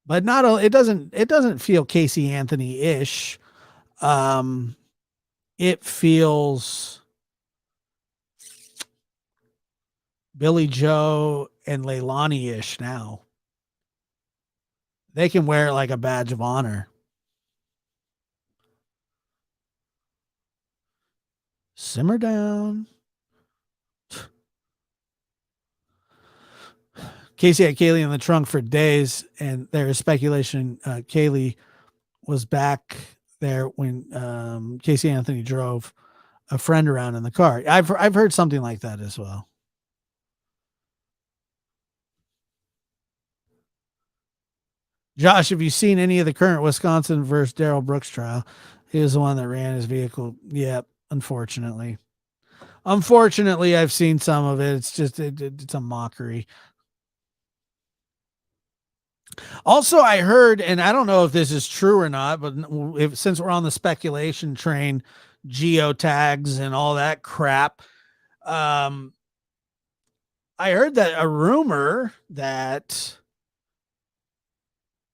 S3: but not it doesn't feel Casey Anthony ish. Um, it feels Billy Joe and Leilani ish now. They can wear it like a badge of honor. Simmer down. Casey had Kaylee in the trunk for days, and there is speculation Kaylee was back there when Casey Anthony drove a friend around in the car. I've heard something like that as well. Josh, have you seen any of the current Wisconsin versus Darrell Brooks trial? He was the one that ran his vehicle. Yep, unfortunately. Unfortunately, I've seen some of it. It's just it's a mockery. Also, I heard, and I don't know if this is true or not, but since we're on the speculation train, geotags and all that crap, um, I heard that a rumor that,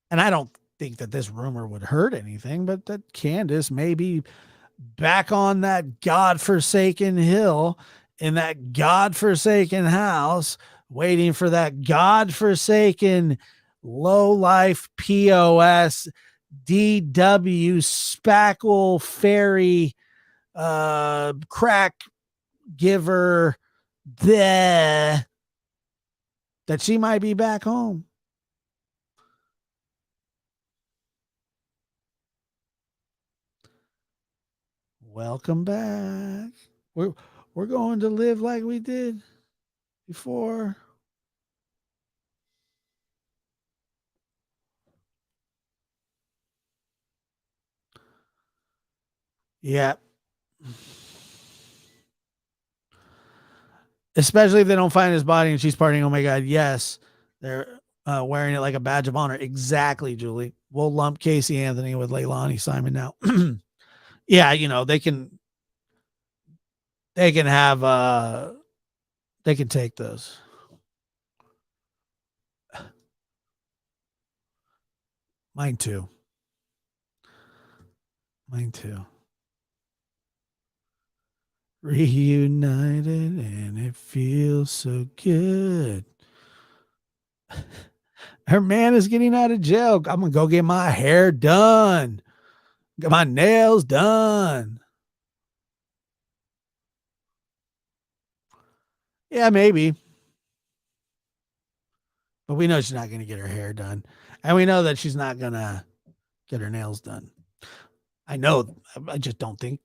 S3: and I don't think that this rumor would hurt anything, but that Candace may be back on that godforsaken hill in that godforsaken house, waiting for that godforsaken low life POS DW spackle fairy crack giver bleh, that she might be back home. Welcome back. We're going to live like we did before. Yeah. Especially if they don't find his body and she's partying. Oh my God. Yes. They're wearing it like a badge of honor. Exactly, Julie. We'll lump Casey Anthony with Leilani Simon now. Yeah, they can have they can take those. Mine too. Reunited and it feels so good. Her man is getting out of jail. I'm gonna go get my hair done. Get my nails done. Yeah, maybe. But we know she's not gonna get her hair done. And we know that she's not gonna get her nails done. I know. I just don't think,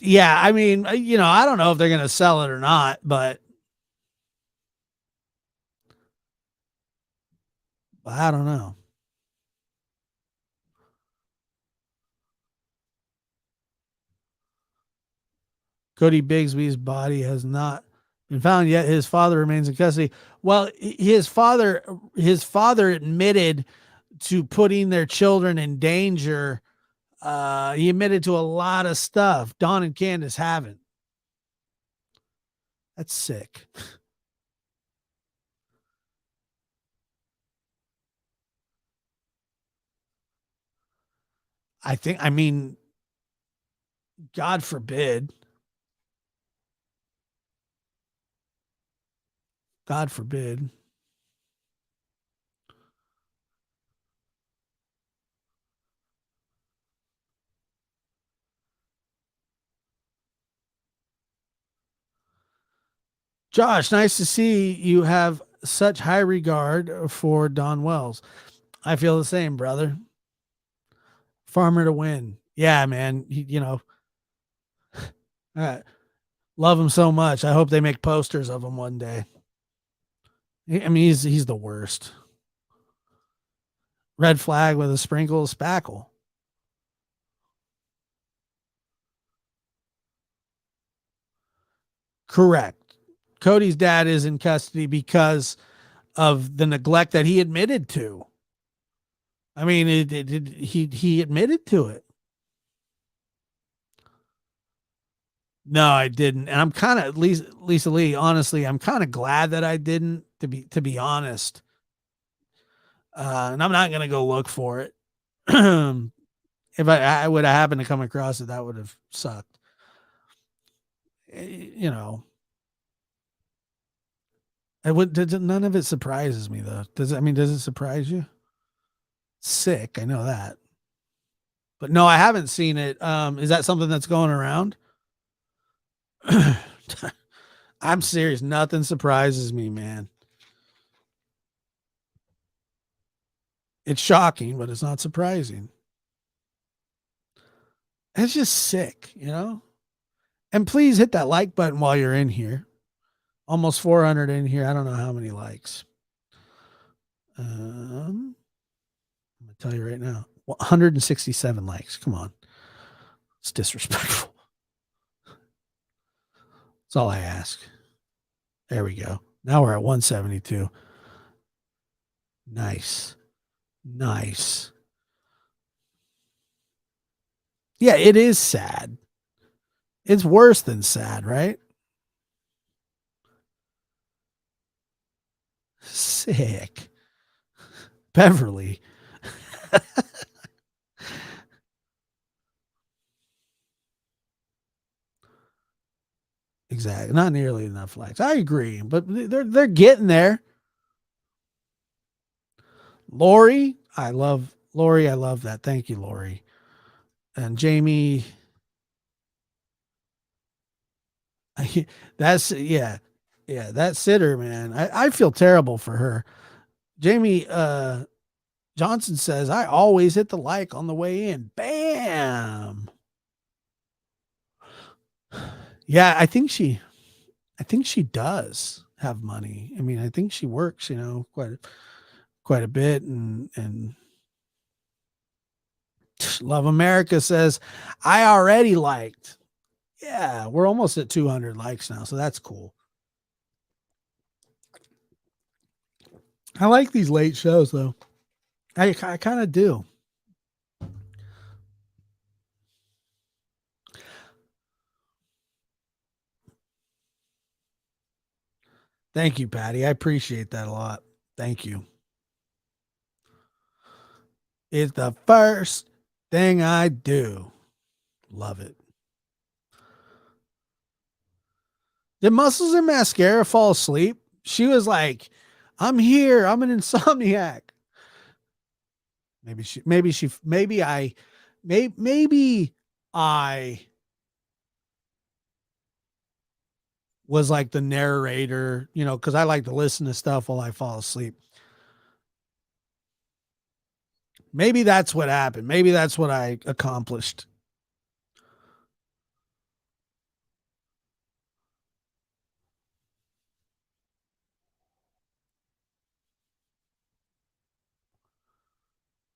S3: Yeah, I mean, I don't know if they're gonna sell it or not, but I don't know. Cody Bigsby's body has not been found yet. His father remains in custody. Well, his father admitted to putting their children in danger. He admitted to a lot of stuff. Dawn and Candace haven't. That's sick. I mean, God forbid. God forbid. Josh, nice to see you have such high regard for Don Wells. I feel the same, brother. Farmer to win. Yeah, man. Uh, love him so much. I hope they make posters of him one day. I mean, he's the worst. Red flag with a sprinkle of spackle. Correct. Cody's dad is in custody because of the neglect that he admitted to. I mean, he admitted to it. No, I didn't. And I'm kind of, at least Lisa Lee, honestly, I'm kind of glad that I didn't, to be honest. And I'm not going to go look for it. If I would have happened to come across it, that would have sucked. You know, none of it surprises me though. Does it surprise you? Sick. I know that. But no, I haven't seen it. Is that something that's going around? I'm serious. Nothing surprises me, man. It's shocking, but it's not surprising. It's just sick, you know? And please hit that like button while you're in here. Almost 400 in here. I don't know how many likes. I'm going to tell you right now 167 likes. Come on. It's disrespectful. That's all I ask. There we go. Now we're at 172. Nice. Nice. Yeah, it is sad. It's worse than sad, right? Sick. Beverly. Exactly. Not nearly enough likes. I agree, but they're getting there. Lori. I love that. Thank you, Lori. And Jamie. That's yeah. Yeah, that sitter, man. I feel terrible for her. Jamie Johnson says, I always hit the like on the way in. Bam. Yeah, I think she does have money. I mean, I think she works, quite a bit and Love America says, I already liked. Yeah, we're almost at 200 likes now, so that's cool. I like these late shows though. I kind of do. Thank you, Patty. I appreciate that a lot. Thank you. It's the first thing I do. Love it. Did Muscles and Mascara fall asleep? She was like, I'm here. I'm an insomniac. Maybe I was like the narrator, because I like to listen to stuff while I fall asleep. Maybe that's what happened. Maybe that's what I accomplished.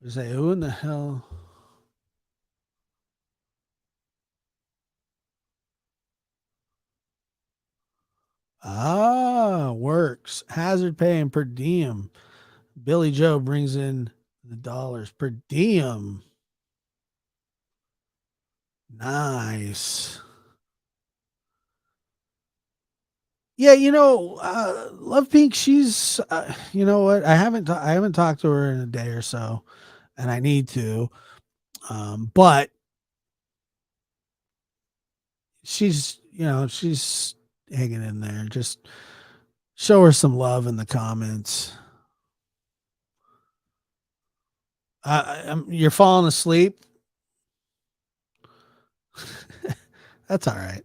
S3: Say, who in the hell? Works. Hazard pay and per diem. Billy Joe brings in the dollars per diem. Nice. Yeah, Love Pink. She's, you know what? I haven't talked to her in a day or so, and I need to. But she's hanging in there. Just show her some love in the comments. You're falling asleep. That's all right.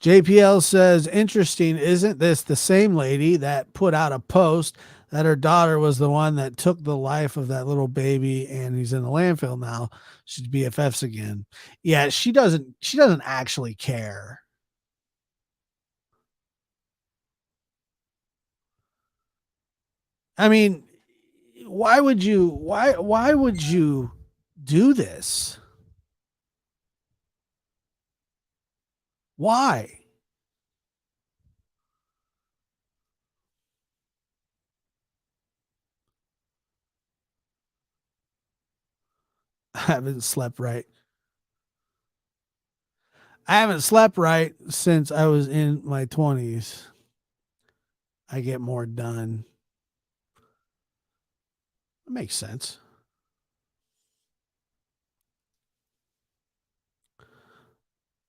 S3: JPL says, interesting. Isn't this the same lady that put out a post that her daughter was the one that took the life of that little baby and he's in the landfill now? She's BFFs again. Yeah, she doesn't actually care. I mean, why would you do this? Why? I haven't slept right. I haven't slept right since I was in my 20s. I get more done. It makes sense.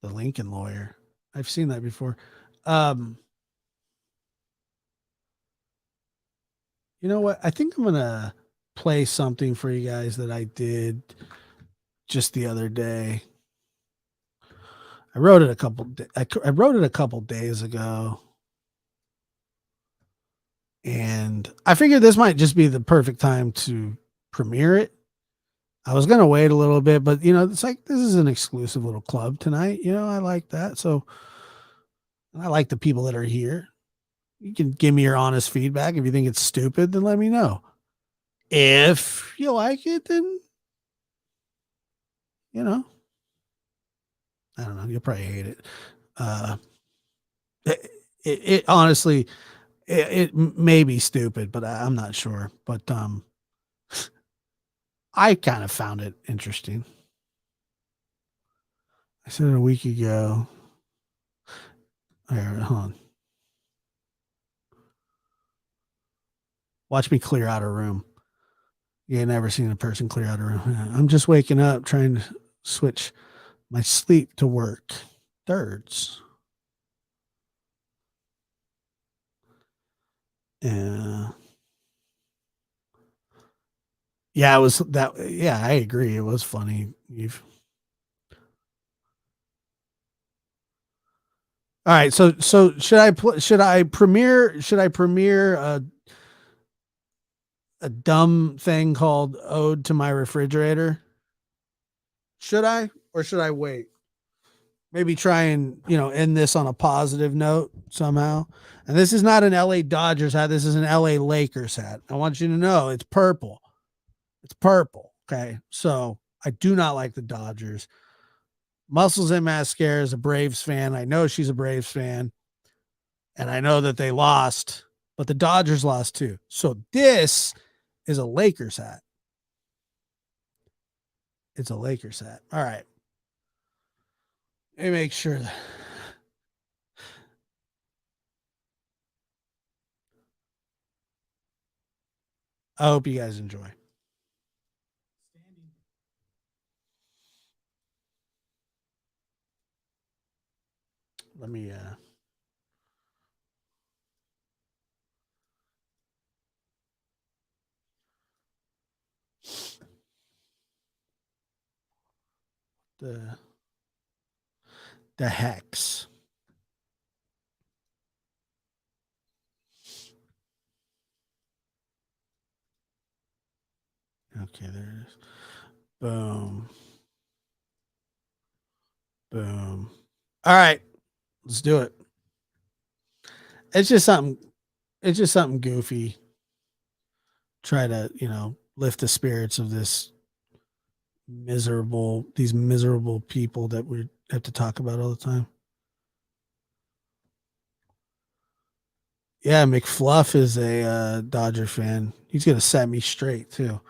S3: The Lincoln Lawyer. I've seen that before. Um, you know what? I think I'm gonna play something for you guys that I did just the other day. I wrote it a couple. I wrote it a couple days ago, and I figured this might just be the perfect time to premiere it. I was gonna wait a little bit, but it's like this is an exclusive little club tonight. I like that. So I like the people that are here. You can give me your honest feedback. If you think it's stupid, then let me know. If you like it, then you know, I don't know. You'll probably hate it. Uh, it honestly, it may be stupid, but I'm not sure. But I kind of found it interesting. I said it a week ago. All right, hold on. Watch me clear out a room. You ain't never seen a person clear out a room. I'm just waking up trying to switch my sleep to work. Thirds. Yeah. Yeah, it was that. Yeah, I agree. It was funny. You've all right. So should I premiere a dumb thing called "Ode to My Refrigerator"? Should I or should I wait? Maybe try and end this on a positive note somehow. And this is not an LA Dodgers hat. This is an LA Lakers hat. I want you to know it's purple. It's purple. Okay. So I do not like the Dodgers. Muscles and Mascara is a Braves fan. I know she's a Braves fan. And I know that they lost, but the Dodgers lost too. So this is a Lakers hat. It's a Lakers hat. All right. Let me make sure that. I hope you guys enjoy. Let me the hex. Okay, there it is. Boom. Boom. All right, let's do it. It's just something. It's just something goofy. Try to lift the spirits of these miserable people that we have to talk about all the time. Yeah, McFluff is a Dodger fan. He's gonna set me straight too.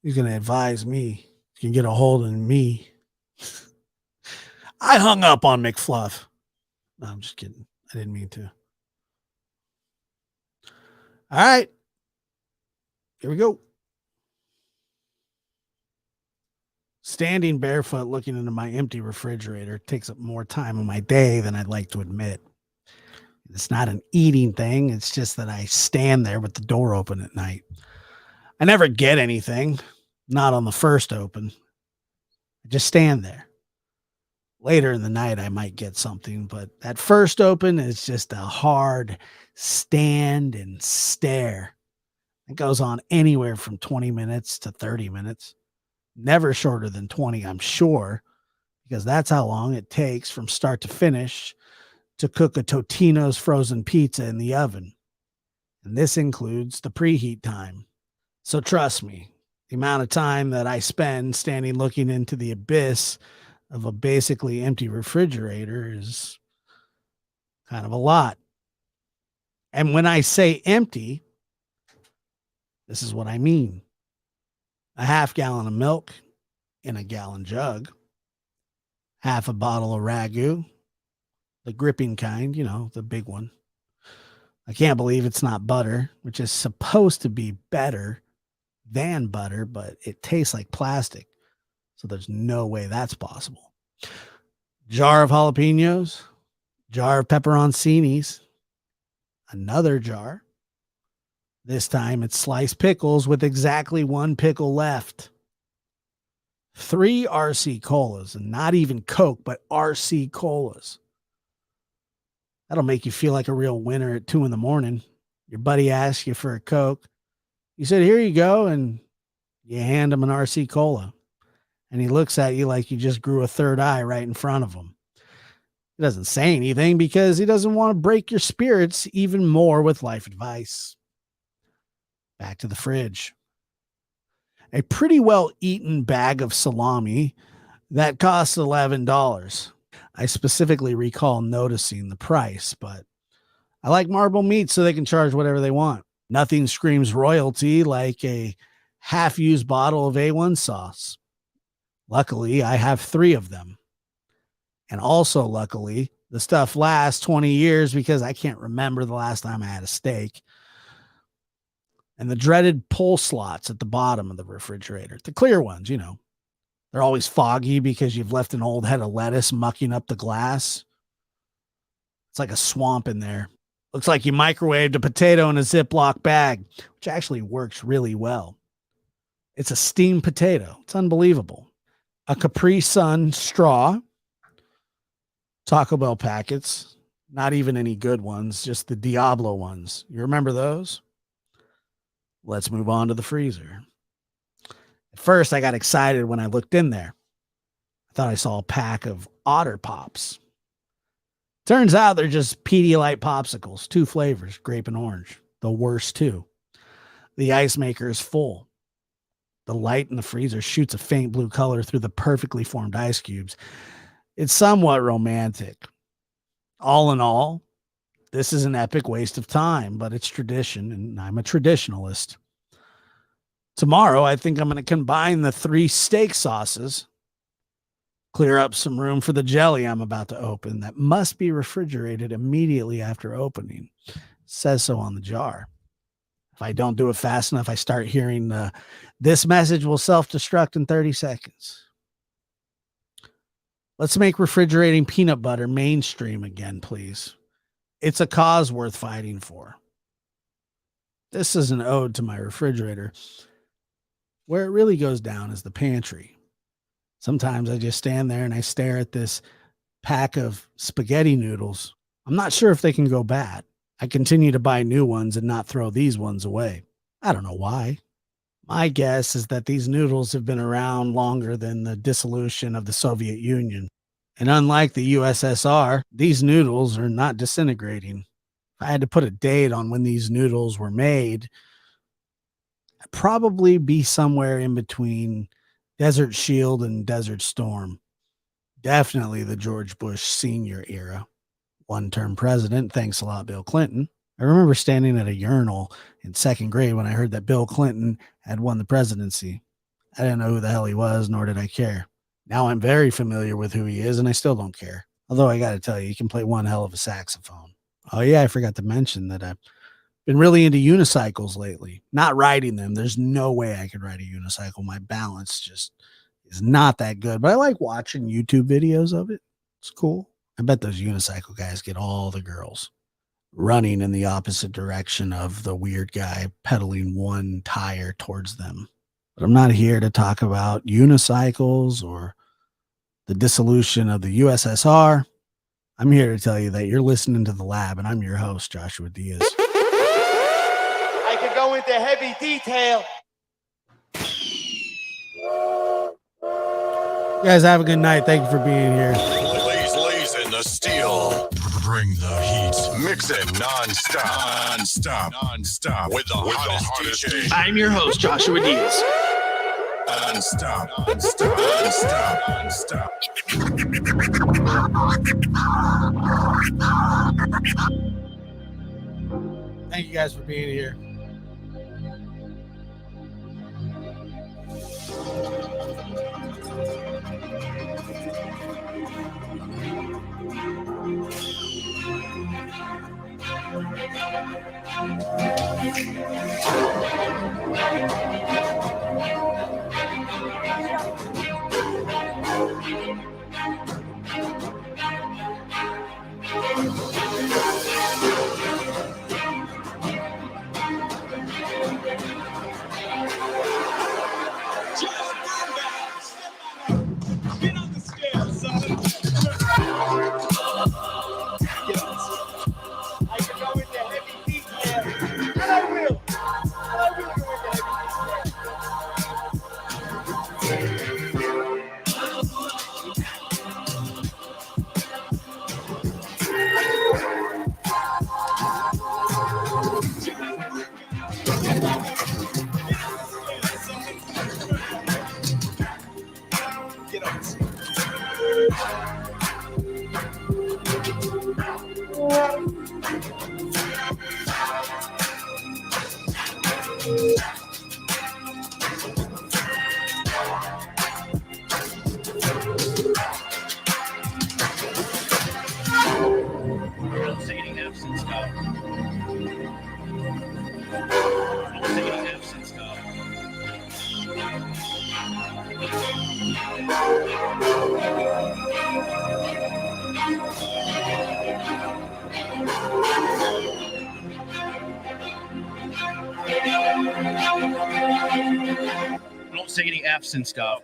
S3: He's gonna advise me. He can get a hold of me. I hung up on McFluff. No, I'm just kidding. I didn't mean to. All right. Here we go. Standing barefoot looking into my empty refrigerator takes up more time of my day than I'd like to admit. It's not an eating thing. It's just that I stand there with the door open at night. I never get anything, not on the first open. I just stand there. Later in the night, I might get something, but that first open is just a hard stand and stare. It goes on anywhere from 20 minutes to 30 minutes, never shorter than 20, I'm sure, because that's how long it takes from start to finish to cook a Totino's frozen pizza in the oven. And this includes the preheat time. So trust me, the amount of time that I spend standing looking into the abyss of a basically empty refrigerator is kind of a lot. And when I say empty, this is what I mean. A half gallon of milk, in a gallon jug, half a bottle of ragu, the gripping kind, the big one. I can't believe it's not butter, which is supposed to be better than butter, but it tastes like plastic. So there's no way that's possible. Jar of jalapenos, jar of pepperoncinis, another jar. This time it's sliced pickles with exactly one pickle left. 3 RC colas, and not even Coke, but RC colas. That'll make you feel like a real winner at 2 a.m. Your buddy asks you for a Coke. You said, here you go, and you hand him an RC cola. And he looks at you like you just grew a third eye right in front of him. He doesn't say anything because he doesn't want to break your spirits even more with life advice. Back to the fridge. A pretty well-eaten bag of salami that costs $11. I specifically recall noticing the price, but I like Marble Meat so they can charge whatever they want. Nothing screams royalty like a half-used bottle of A1 sauce. Luckily, I have 3 of them. And also, luckily, the stuff lasts 20 years because I can't remember the last time I had a steak. And the dreaded pull slots at the bottom of the refrigerator, the clear ones, they're always foggy because you've left an old head of lettuce mucking up the glass. It's like a swamp in there. Looks like you microwaved a potato in a Ziploc bag, which actually works really well. It's a steamed potato. It's unbelievable. A Capri Sun straw, Taco Bell packets, not even any good ones, just the Diablo ones. You remember those? Let's move on to the freezer. At first, I got excited when I looked in there. I thought I saw a pack of Otter Pops. Turns out they're just Pedialyte popsicles, 2 flavors, grape and orange. The worst 2. The ice maker is full. The light in the freezer shoots a faint blue color through the perfectly formed ice cubes. It's somewhat romantic. All in all, this is an epic waste of time, but it's tradition, and I'm a traditionalist. Tomorrow, I think I'm going to combine the 3 steak sauces, clear up some room for the jelly I'm about to open that must be refrigerated immediately after opening. It says so on the jar. If I don't do it fast enough, I start hearing this message will self-destruct in 30 seconds. Let's make refrigerating peanut butter mainstream again, please. It's a cause worth fighting for. This is an ode to my refrigerator. Where it really goes down is the pantry. Sometimes I just stand there and I stare at this pack of spaghetti noodles. I'm not sure if they can go bad. I continue to buy new ones and not throw these ones away. I don't know why. My guess is that these noodles have been around longer than the dissolution of the Soviet Union. And unlike the USSR, these noodles are not disintegrating. If I had to put a date on when these noodles were made, I'd probably be somewhere in between Desert Shield and Desert Storm. Definitely the George Bush Sr. era. One-term president. Thanks a lot, Bill Clinton. I remember standing at a urinal in 2nd grade when I heard that Bill Clinton had won the presidency. I didn't know who the hell he was, nor did I care. Now I'm very familiar with who he is, and I still don't care. Although I got to tell you, he can play one hell of a saxophone. Oh yeah, I forgot to mention that I've been really into unicycles lately. Not riding them. There's no way I could ride a unicycle. My balance just is not that good. But I like watching YouTube videos of it. It's cool. I bet those unicycle guys get all the girls running in the opposite direction of the weird guy pedaling one tire towards them. But I'm not here to talk about unicycles or the dissolution of the USSR. I'm here to tell you that you're listening to The Lab, and I'm your host, Joshua Diaz.
S4: I could go into heavy detail.
S3: You guys have a good night. Thank you for being here.
S1: Blaze in the steel. Bring the heat. Mix it non-stop. With the hottest DJ.
S2: I'm your host, Joshua Diaz.
S1: Non-stop.
S3: Thank you guys for being here.
S5: Get on the stairs, son.
S4: I can go into heavy detail, and I will. I will go into heavy detail.
S5: Get on the stairs.
S2: Pulsating F's and stuff. Pulsating F's and stuff. Pulsating F's and stuff.